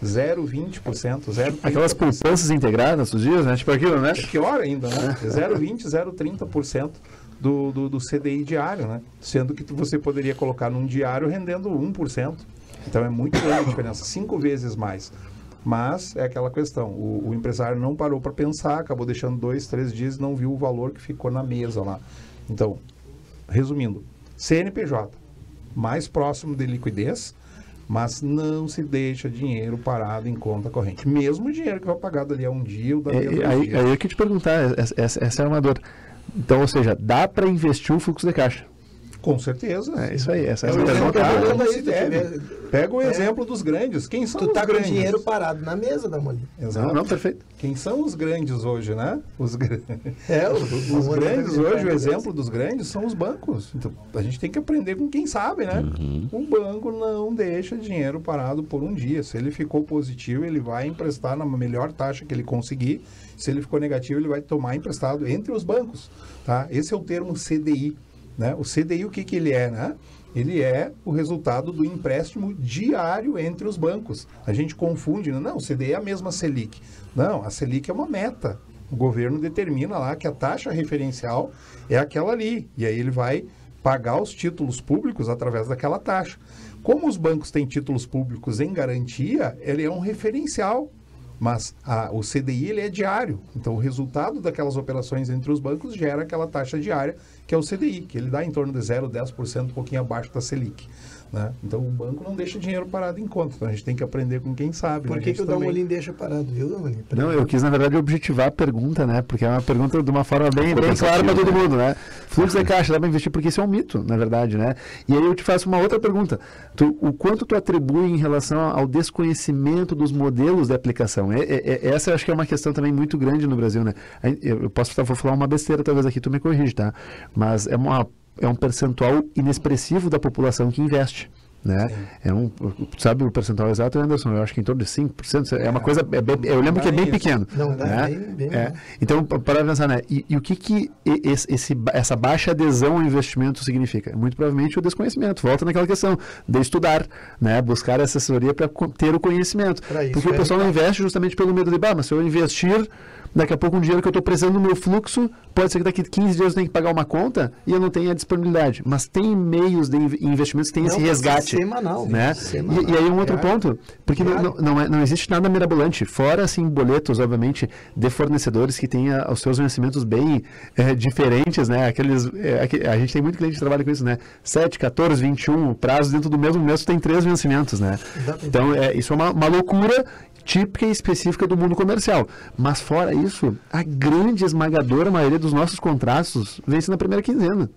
0,20%, 0,30%. Aquelas poupanças integradas nos dias, né? Tipo aquilo, né? É pior ainda, né? 0,20%, 0,30% do CDI diário, né? Sendo que você poderia colocar num diário rendendo 1%. Então, é muito grande a diferença, 5 vezes mais. Mas é aquela questão, o empresário não parou para pensar, acabou deixando 2, 3 dias e não viu o valor que ficou na mesa lá. Então, resumindo, CNPJ, mais próximo de liquidez, mas não se deixa dinheiro parado em conta corrente. Mesmo o dinheiro que vai pagar dali a um dia ou dali a 2 dias. Aí eu queria te perguntar, essa é uma dor. Então, ou seja, dá para investir o fluxo de caixa? Com certeza. É isso aí. Essa é a pergunta. Pega o exemplo dos grandes. Quem são os grandes? Tu tá com o dinheiro parado na mesa da mulher. Exato. Não, perfeito. Quem são os grandes hoje, né? Os grandes grandes hoje, o exemplo dos grandes são os bancos. Então, a gente tem que aprender com quem sabe, né? O banco não deixa dinheiro parado por um dia. Se ele ficou positivo, ele vai emprestar na melhor taxa que ele conseguir. Se ele ficou negativo, ele vai tomar emprestado entre os bancos. Tá? Esse é o termo CDI. Né? O CDI, o que ele é? Né? Ele é o resultado do empréstimo diário entre os bancos. A gente confunde, não, o CDI é a mesma Selic. Não, a Selic é uma meta. O governo determina lá que a taxa referencial é aquela ali. E aí ele vai pagar os títulos públicos através daquela taxa. Como os bancos têm títulos públicos em garantia, ele é um referencial. Mas o CDI ele é diário, então o resultado daquelas operações entre os bancos gera aquela taxa diária, que é o CDI, que ele dá em torno de 0,10%, um pouquinho abaixo da Selic. né? Então o banco não deixa dinheiro parado em conta, então a gente tem que aprender com quem sabe. Por né? que o Dalmolin deixa parado, viu, Dalmolin? Não, eu quis, na verdade, objetivar a pergunta, né? Porque é uma pergunta de uma forma bem clara para todo mundo, né? Fluxo de caixa, dá para investir, porque isso é um mito, na verdade, né? E aí eu te faço uma outra pergunta. O quanto tu atribui em relação ao desconhecimento dos modelos de aplicação? Essa eu acho que é uma questão também muito grande no Brasil, né? Vou falar uma besteira talvez aqui, tu me corrige, tá? Mas é um percentual inexpressivo da população que investe, né? Sabe o percentual exato, Anderson? Eu acho que em torno de 5%. É uma coisa, eu lembro que é bem pequeno. Não, dá né? bem Então, para pensar, né? E o que essa baixa adesão ao investimento significa? Muito provavelmente o desconhecimento. Volta naquela questão de estudar, né? Buscar assessoria para ter o conhecimento. Porque o pessoal não investe justamente pelo medo de, mas se eu investir, daqui a pouco um dinheiro que eu estou precisando no meu fluxo, pode ser que daqui a 15 dias eu tenha que pagar uma conta e eu não tenha a disponibilidade. Mas tem meios de investimentos que tem esse resgate. Semanal. Né? Semanal. E aí um outro ponto, porque não existe nada mirabolante, fora assim boletos, obviamente, de fornecedores que têm os seus vencimentos bem diferentes, né? A gente tem muito cliente que trabalha com isso, né? 7, 14, 21 prazos dentro do mesmo mês tem 3 vencimentos, né? Exatamente. Então, isso é uma loucura típica e específica do mundo comercial. Mas fora isso, a grande esmagadora maioria dos nossos contratos vence na primeira quinzena.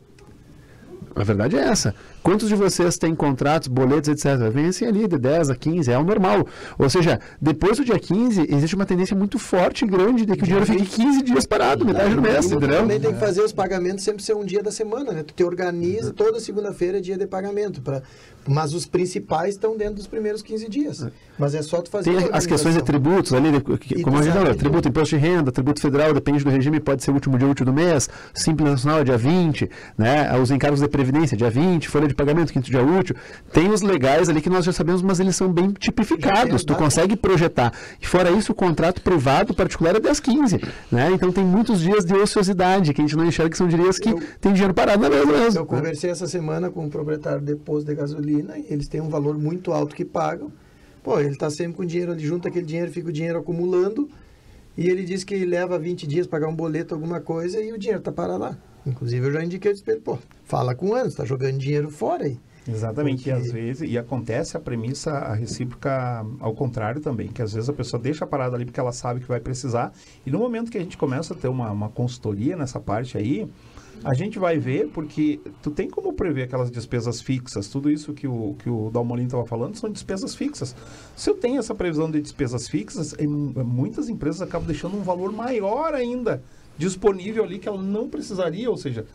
A verdade é essa. Quantos de vocês têm contratos, boletos, etc., vencem ali de 10 a 15, é o normal. Ou seja, depois do dia 15, existe uma tendência muito forte e grande de que o dinheiro fique 15 dias parado, metade do mês, entendeu? Também tem que fazer os pagamentos sempre ser um dia da semana, né? Tu te organiza, toda segunda-feira é dia de pagamento, mas os principais estão dentro dos primeiros 15 dias. Mas é só tu fazer tem as questões de tributos ali, como a gente falou, tributo, imposto de renda, tributo federal, depende do regime, pode ser o último dia útil do mês, Simples Nacional é dia 20, né? Os encargos de previdência, dia 20, folha de pagamento, quinto dia útil. Tem os legais ali que nós já sabemos, mas eles são bem tipificados, tu consegue projetar. E fora isso, o contrato privado particular é 10, 15, né? Então tem muitos dias de ociosidade que a gente não enxerga, que são dias que tem dinheiro parado na mesa mesmo. Eu conversei essa semana com um proprietário de posto de gasolina e eles têm um valor muito alto que pagam. Pô, ele está sempre com dinheiro ali, junta aquele dinheiro, fica o dinheiro acumulando e ele diz que leva 20 dias para pagar um boleto, alguma coisa, e o dinheiro está parado lá. Inclusive, eu já indiquei para ele, fala com anos, está jogando dinheiro fora aí. Exatamente, e às vezes, e acontece a premissa, a recíproca ao contrário também, que às vezes a pessoa deixa parada ali porque ela sabe que vai precisar, e no momento que a gente começa a ter uma consultoria nessa parte aí, a gente vai ver, porque tu tem como prever aquelas despesas fixas, tudo isso que o Dalmolin estava falando são despesas fixas. Se eu tenho essa previsão de despesas fixas, muitas empresas acabam deixando um valor maior ainda disponível ali que ela não precisaria, ou seja,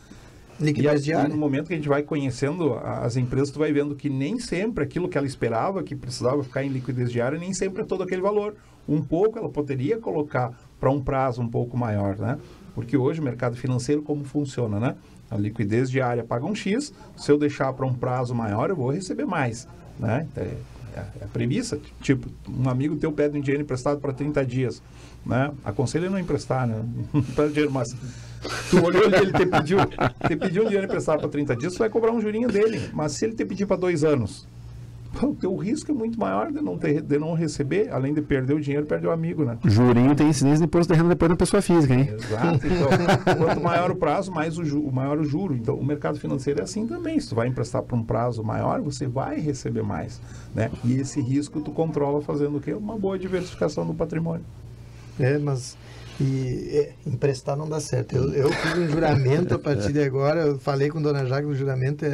liquidez diária. No momento que a gente vai conhecendo as empresas, tu vai vendo que nem sempre aquilo que ela esperava, que precisava ficar em liquidez diária, nem sempre é todo aquele valor. Um pouco ela poderia colocar para um prazo um pouco maior, né? Porque hoje o mercado financeiro, como funciona, né? A liquidez diária paga um X, se eu deixar para um prazo maior, eu vou receber mais, né? É a premissa. Tipo, um amigo teu pede um dinheiro emprestado para 30 dias, né? Aconselho ele não emprestar, né? Não pede dinheiro, mas tu olhou ali, ele te pediu um dinheiro emprestado para 30 dias, tu vai cobrar um jurinho dele. Mas se ele te pedir para 2 anos, o teu risco é muito maior de não receber, além de perder o dinheiro, perde o amigo, né? Jurinho tem incidência de imposto de renda depois da pessoa física, hein? Exato. Então, quanto maior o prazo, maior o juro. Então, o mercado financeiro é assim também. Se tu vai emprestar para um prazo maior, você vai receber mais, né? E esse risco tu controla fazendo o quê? Uma boa diversificação do patrimônio. Mas emprestar não dá certo. Eu fiz um juramento a partir de agora, eu falei com a dona Jaque, o juramento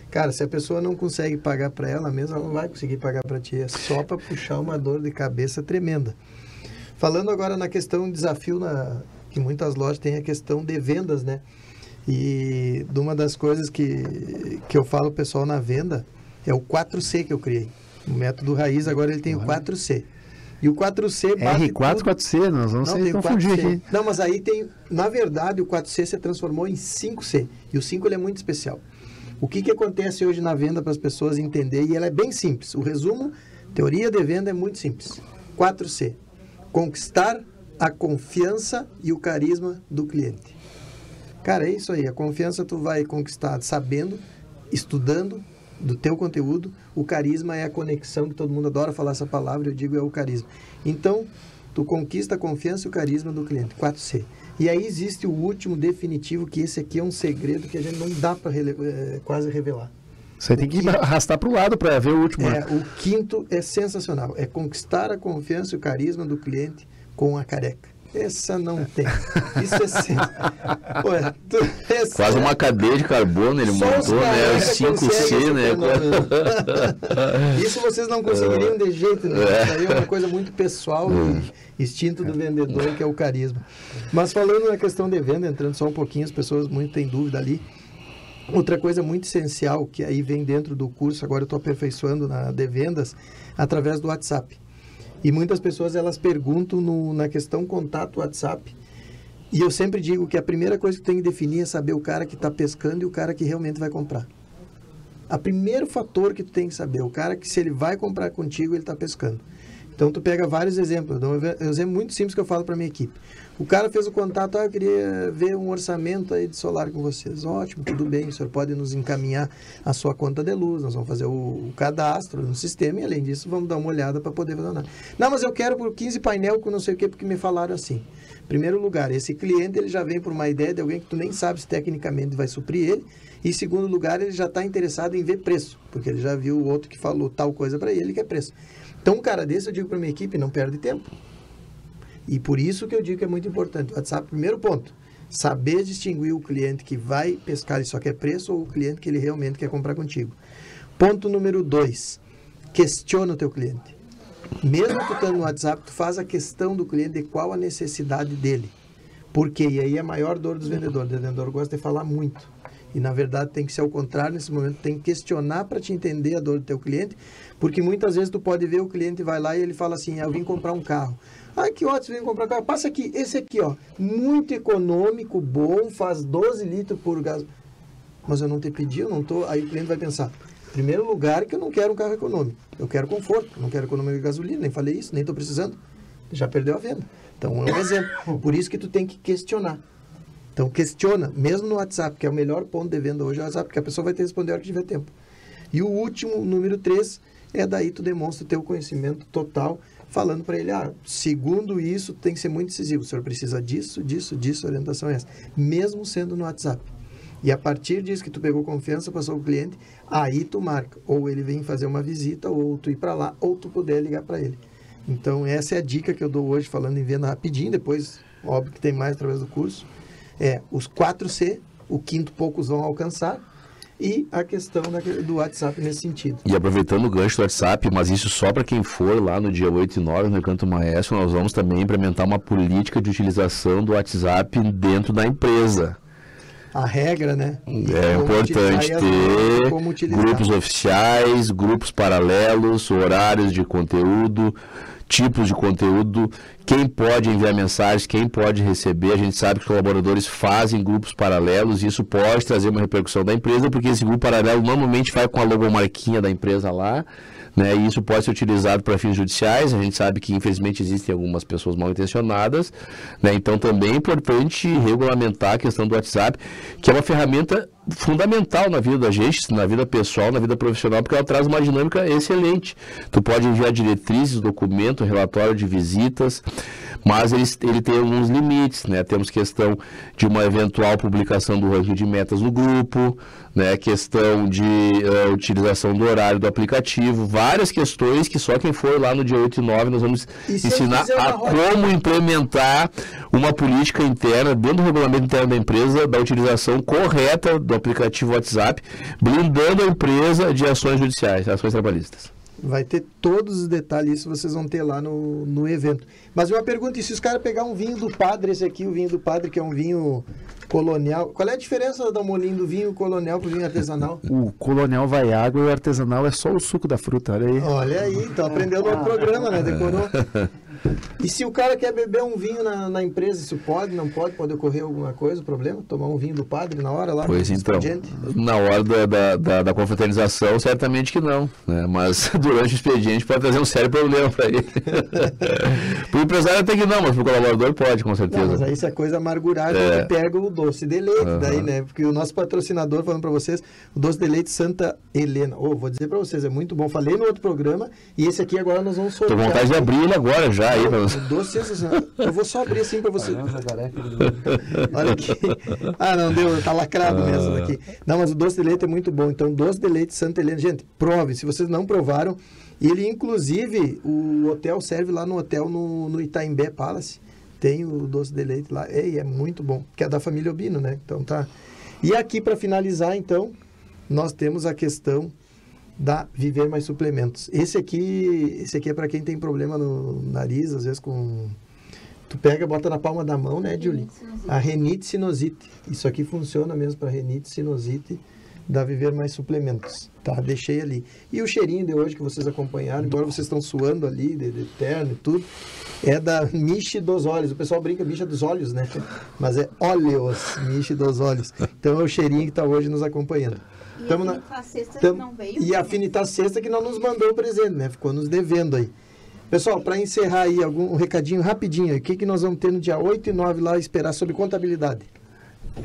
cara, se a pessoa não consegue pagar para ela mesma, ela não vai conseguir pagar para ti. É só para puxar uma dor de cabeça tremenda. Falando agora na questão, desafio que muitas lojas têm a questão de vendas, né? E de uma das coisas que eu falo pessoal na venda é o 4C que eu criei. O método raiz agora ele tem o 4C. E o 4C bate R4, 4C, nós vamos se confundir aqui. Não, mas aí tem, na verdade, o 4C se transformou em 5C. E o 5 ele é muito especial. O que acontece hoje na venda para as pessoas entenderem, e ela é bem simples. O resumo, teoria de venda é muito simples. 4C. Conquistar a confiança e o carisma do cliente. Cara, é isso aí. A confiança tu vai conquistar sabendo, estudando do teu conteúdo. O carisma é a conexão, que todo mundo adora falar essa palavra, eu digo é o carisma. Então, tu conquista a confiança e o carisma do cliente. 4C. E aí existe o último definitivo, que esse aqui é um segredo que a gente não dá para quase revelar. Você tem que arrastar para o lado para ver o último. O quinto é sensacional. É conquistar a confiança e o carisma do cliente com a careca. Essa não tem. Isso é quase uma cadeia de carbono, ele montou, né? O 5C, né? Isso vocês não conseguiriam de jeito nenhum. Isso aí é uma coisa muito pessoal e instinto do vendedor, que é o carisma. Mas falando na questão de venda, entrando só um pouquinho, as pessoas muito têm dúvida ali. Outra coisa muito essencial, que aí vem dentro do curso, agora eu estou aperfeiçoando de vendas, através do WhatsApp. E muitas pessoas, elas perguntam na questão contato WhatsApp. E eu sempre digo que a primeira coisa que tu tem que definir é saber o cara que está pescando e o cara que realmente vai comprar. O primeiro fator que tu tem que saber, o cara que se ele vai comprar contigo, ele está pescando. Então, tu pega vários exemplos. Eu dou um exemplo muito simples que eu falo para a minha equipe. O cara fez o contato, eu queria ver um orçamento aí de solar com vocês. Ótimo, tudo bem, o senhor pode nos encaminhar a sua conta de luz, nós vamos fazer o cadastro no sistema e, além disso, vamos dar uma olhada para poder fazer nada. Não, mas eu quero por 15 painel com não sei o que, porque me falaram assim. Em primeiro lugar, esse cliente ele já vem por uma ideia de alguém que tu nem sabe se tecnicamente vai suprir ele. E, em segundo lugar, ele já está interessado em ver preço, porque ele já viu o outro que falou tal coisa para ele, que é preço. Então, um cara desse, eu digo para minha equipe, não perde tempo. E por isso que eu digo que é muito importante. O WhatsApp, primeiro ponto, saber distinguir o cliente que vai pescar e só quer preço ou o cliente que ele realmente quer comprar contigo. Ponto número 2, questiona o teu cliente. Mesmo tu estando no WhatsApp, tu faz a questão do cliente de qual a necessidade dele. Por quê? E aí é a maior dor dos vendedores. O vendedor gosta de falar muito. E, na verdade, tem que ser ao contrário. Nesse momento, tem que questionar para te entender a dor do teu cliente, porque muitas vezes tu pode ver o cliente vai lá e ele fala assim, eu vim comprar um carro. Ah, que ótimo, vim comprar um carro. Passa aqui, esse aqui, ó, muito econômico, bom, faz 12 litros por gás. Mas eu não te pedi, eu não tô... Aí o cliente vai pensar, em primeiro lugar, que eu não quero um carro econômico. Eu quero conforto, não quero economia de gasolina, nem falei isso, nem estou precisando. Já perdeu a venda. Então, é um exemplo. Por isso que tu tem que questionar. Então, questiona, mesmo no WhatsApp, que é o melhor ponto de venda hoje, é o WhatsApp, porque a pessoa vai te responder a hora que tiver tempo. E o último, número 3, é daí tu demonstra o teu conhecimento total, falando para ele, segundo isso, tem que ser muito decisivo. O senhor precisa disso, a orientação é essa. Mesmo sendo no WhatsApp. E a partir disso que tu pegou confiança, passou o cliente, aí tu marca. Ou ele vem fazer uma visita, ou tu ir para lá, ou tu puder ligar para ele. Então, essa é a dica que eu dou hoje, falando em venda rapidinho, depois, óbvio que tem mais através do curso. Os 4C, o quinto poucos vão alcançar, e a questão do WhatsApp nesse sentido. E aproveitando o gancho do WhatsApp, mas isso só para quem for lá no dia 8 e 9 no Encanto Maestro, nós vamos também implementar uma política de utilização do WhatsApp dentro da empresa. A regra, né? É importante ter grupos oficiais, grupos paralelos, horários de conteúdo, tipos de conteúdo, quem pode enviar mensagens, quem pode receber. A gente sabe que os colaboradores fazem grupos paralelos e isso pode trazer uma repercussão da empresa, porque esse grupo paralelo normalmente vai com a logomarquinha da empresa lá, né? E isso pode ser utilizado para fins judiciais. A gente sabe que infelizmente existem algumas pessoas mal intencionadas, né? Então também é importante regulamentar a questão do WhatsApp, que é uma ferramenta fundamental na vida da gente, na vida pessoal, na vida profissional, porque ela traz uma dinâmica excelente. Tu pode enviar diretrizes, documento, relatório de visitas, mas ele tem alguns limites, né? Temos questão de uma eventual publicação do ranking de metas no grupo, né? Questão de utilização do horário do aplicativo, várias questões que só quem for lá no dia 8 e 9 nós vamos ensinar a como implementar uma política interna, dentro do regulamento interno da empresa, da utilização correta do aplicativo WhatsApp, blindando a empresa de ações judiciais, ações trabalhistas. Vai ter todos os detalhes, isso vocês vão ter lá no evento. Mas uma pergunta, e se os caras pegar um vinho do Padre, esse aqui, o vinho do Padre, que é um vinho colonial, qual é a diferença da molinho do vinho colonial para o vinho artesanal? O colonial vai água e o artesanal é só o suco da fruta, olha aí. Olha aí, então aprendeu no outro programa, né? Decorou. E se o cara quer beber um vinho na empresa, isso pode, não pode? Pode ocorrer alguma coisa, problema? Tomar um vinho do Padre na hora lá? Pois então, na hora da confraternização, certamente que não, né? Mas durante o expediente pode trazer um sério problema para ele. Para o empresário até que não, mas para o colaborador pode, com certeza. Não, mas aí se a coisa amargurada, ele pega o doce de leite daí, né? Porque o nosso patrocinador, falando para vocês, o doce de leite Santa Helena. Vou dizer para vocês, é muito bom. Falei no outro programa e esse aqui agora nós vamos sortear. Tô com vontade de abrir ele agora já. aí. O doce é sensacional. Eu vou só abrir assim para você. Olha aqui. Ah, não deu, tá lacrado mesmo daqui. Não, mas o doce de leite é muito bom. Então, doce de leite Santa Helena. Gente, prove. Se vocês não provaram, ele, inclusive, o hotel serve lá no hotel no Itaimbé Palace. Tem o doce de leite lá. É muito bom. Que é da família Obino, né? Então tá. E aqui, para finalizar, então, nós temos a questão da Viver Mais Suplementos. Esse aqui é para quem tem problema no nariz, às vezes com... Tu pega, bota na palma da mão, né, Julie? A renite sinusite. Isso aqui funciona mesmo para renite sinusite da Viver Mais Suplementos. Tá, deixei ali. E o cheirinho de hoje que vocês acompanharam, embora vocês estão suando ali, de terno e tudo, é da Miche dos Olhos. O pessoal brinca Miche dos Olhos, né? Mas é óleos, Miche dos Olhos. Então é o cheirinho que está hoje nos acompanhando. E a Afinitar Sexta que não nos mandou o presente, né? Ficou nos devendo aí. Pessoal, para encerrar aí, um recadinho rapidinho aí. O que nós vamos ter no dia 8 e 9 lá, esperar sobre contabilidade?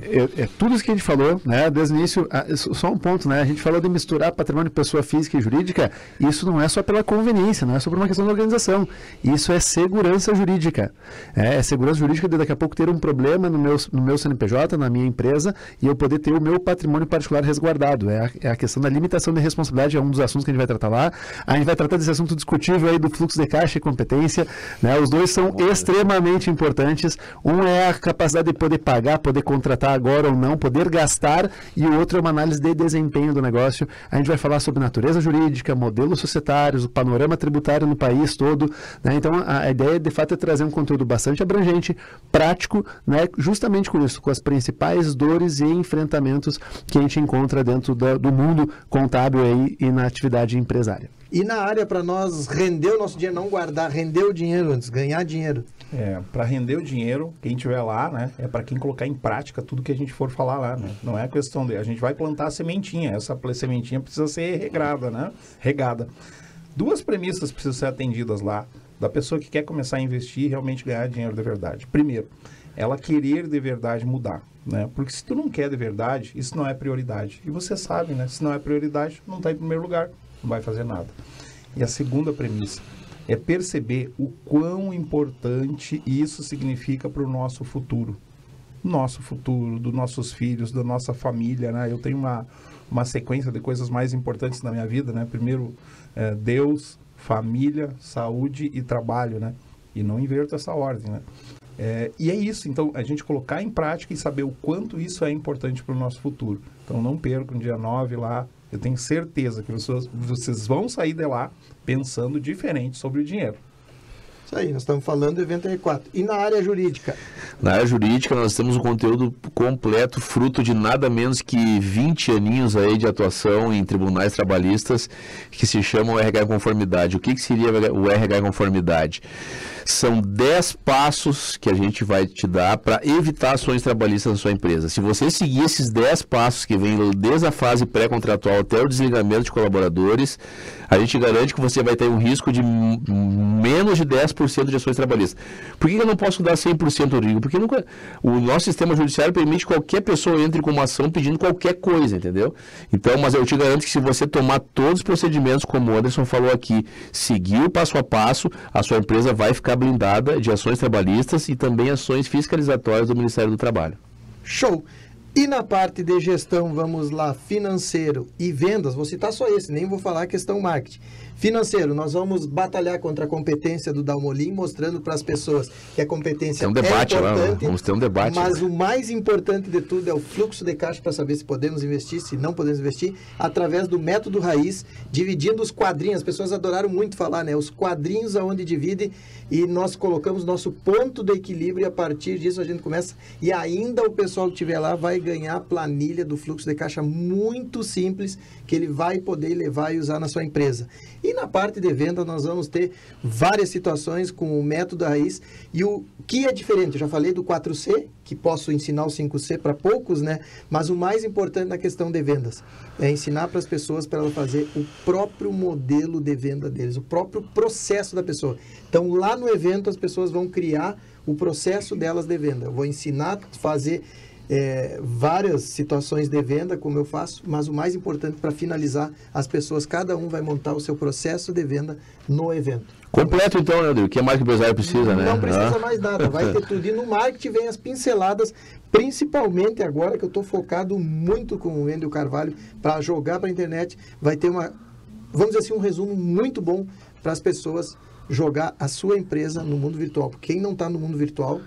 É tudo isso que a gente falou, né, desde o início, só um ponto, né, a gente falou de misturar patrimônio de pessoa física e jurídica, isso não é só pela conveniência, não é só por uma questão de organização, isso é segurança jurídica, é segurança jurídica de daqui a pouco ter um problema no meu CNPJ, na minha empresa, e eu poder ter o meu patrimônio particular resguardado, é a questão da limitação de responsabilidade, é um dos assuntos que a gente vai tratar lá, a gente vai tratar desse assunto discutível aí do fluxo de caixa e competência, né, os dois são extremamente importantes, um é a capacidade de poder pagar, poder contratar agora ou não, poder gastar, e o outro é uma análise de desempenho do negócio. A gente vai falar sobre natureza jurídica, modelos societários, o panorama tributário no país todo, né? Então a ideia de fato é trazer um conteúdo bastante abrangente, prático, né? Justamente com isso, com as principais dores e enfrentamentos que a gente encontra dentro do mundo contábil aí e na atividade empresária. E na área para nós render o nosso dinheiro, não guardar, render o dinheiro antes, ganhar dinheiro. Para render o dinheiro, quem estiver lá, né, é para quem colocar em prática tudo que a gente for falar lá, né? Não é questão de... A gente vai plantar a sementinha, essa sementinha precisa ser regrada, né? Regada. Duas premissas precisam ser atendidas lá, da pessoa que quer começar a investir e realmente ganhar dinheiro de verdade. Primeiro, ela querer de verdade mudar, né? Porque se tu não quer de verdade, isso não é prioridade. E você sabe, né? Se não é prioridade, não está em primeiro lugar, não vai fazer nada. E a segunda premissa é perceber o quão importante isso significa para o nosso futuro. Nosso futuro, dos nossos filhos, da nossa família, né? Eu tenho uma sequência de coisas mais importantes na minha vida, né? Primeiro, Deus, família, saúde e trabalho, né? E não inverto essa ordem, né? E é isso, então, a gente colocar em prática e saber o quanto isso é importante para o nosso futuro. Então, não percam dia 9 lá. Eu tenho certeza que vocês vão sair de lá pensando diferente sobre o dinheiro. Isso aí, nós estamos falando do evento R4. E na área jurídica? Na área jurídica nós temos um conteúdo completo, fruto de nada menos que 20 aninhos aí de atuação em tribunais trabalhistas, que se chama o RH em Conformidade. O que seria o RH em Conformidade? São 10 passos que a gente vai te dar para evitar ações trabalhistas na sua empresa. Se você seguir esses 10 passos que vêm desde a fase pré-contratual até o desligamento de colaboradores, a gente garante que você vai ter um risco de menos de 10% de ações trabalhistas. Por que eu não posso dar 100%, Rodrigo? Porque o nosso sistema judiciário permite que qualquer pessoa entre com uma ação pedindo qualquer coisa, entendeu? Então, mas eu te garanto que se você tomar todos os procedimentos, como o Anderson falou aqui, seguir o passo a passo, a sua empresa vai ficar blindada de ações trabalhistas e também ações fiscalizatórias do Ministério do Trabalho. Show! E na parte de gestão, vamos lá, financeiro e vendas, vou citar só esse, nem vou falar a questão marketing. Financeiro, nós vamos batalhar contra a competência do Dalmolin, mostrando para as pessoas que a competência é importante. Lá, vamos ter um debate. Mas o mais importante de tudo é o fluxo de caixa para saber se podemos investir, se não podemos investir, através do método raiz, dividindo os quadrinhos. As pessoas adoraram muito falar, né? Os quadrinhos aonde divide e nós colocamos nosso ponto de equilíbrio e a partir disso a gente começa e ainda o pessoal que estiver lá vai ganhar a planilha do fluxo de caixa muito simples que ele vai poder levar e usar na sua empresa. E na parte de venda nós vamos ter várias situações com o método raiz e o que é diferente, eu já falei do 4C, que posso ensinar o 5C para poucos, né? Mas o mais importante na questão de vendas é ensinar para as pessoas para ela fazer o próprio modelo de venda deles, o próprio processo da pessoa. Então lá no evento as pessoas vão criar o processo delas de venda. Eu vou ensinar a fazer várias situações de venda, como eu faço, mas o mais importante para finalizar, as pessoas, cada um vai montar o seu processo de venda no evento. Completo então, né, Rodrigo? O que mais que o empresário precisa, né? Não precisa mais nada, vai ter tudo. E no marketing vem as pinceladas, principalmente agora que eu estou focado muito com o Wendel Carvalho para jogar para a internet, vai ter vamos dizer assim, um resumo muito bom para as pessoas jogar a sua empresa no mundo virtual. Porque quem não está no mundo virtual,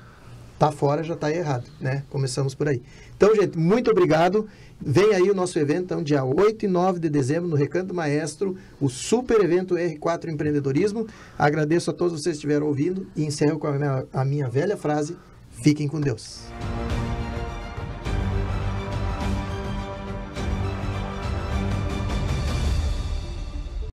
está fora, já está errado, né? Começamos por aí. Então, gente, muito obrigado. Vem aí o nosso evento, então, dia 8 e 9 de dezembro, no Recanto Maestro, o super evento R4 Empreendedorismo. Agradeço a todos vocês que estiveram ouvindo e encerro com a minha velha frase: fiquem com Deus.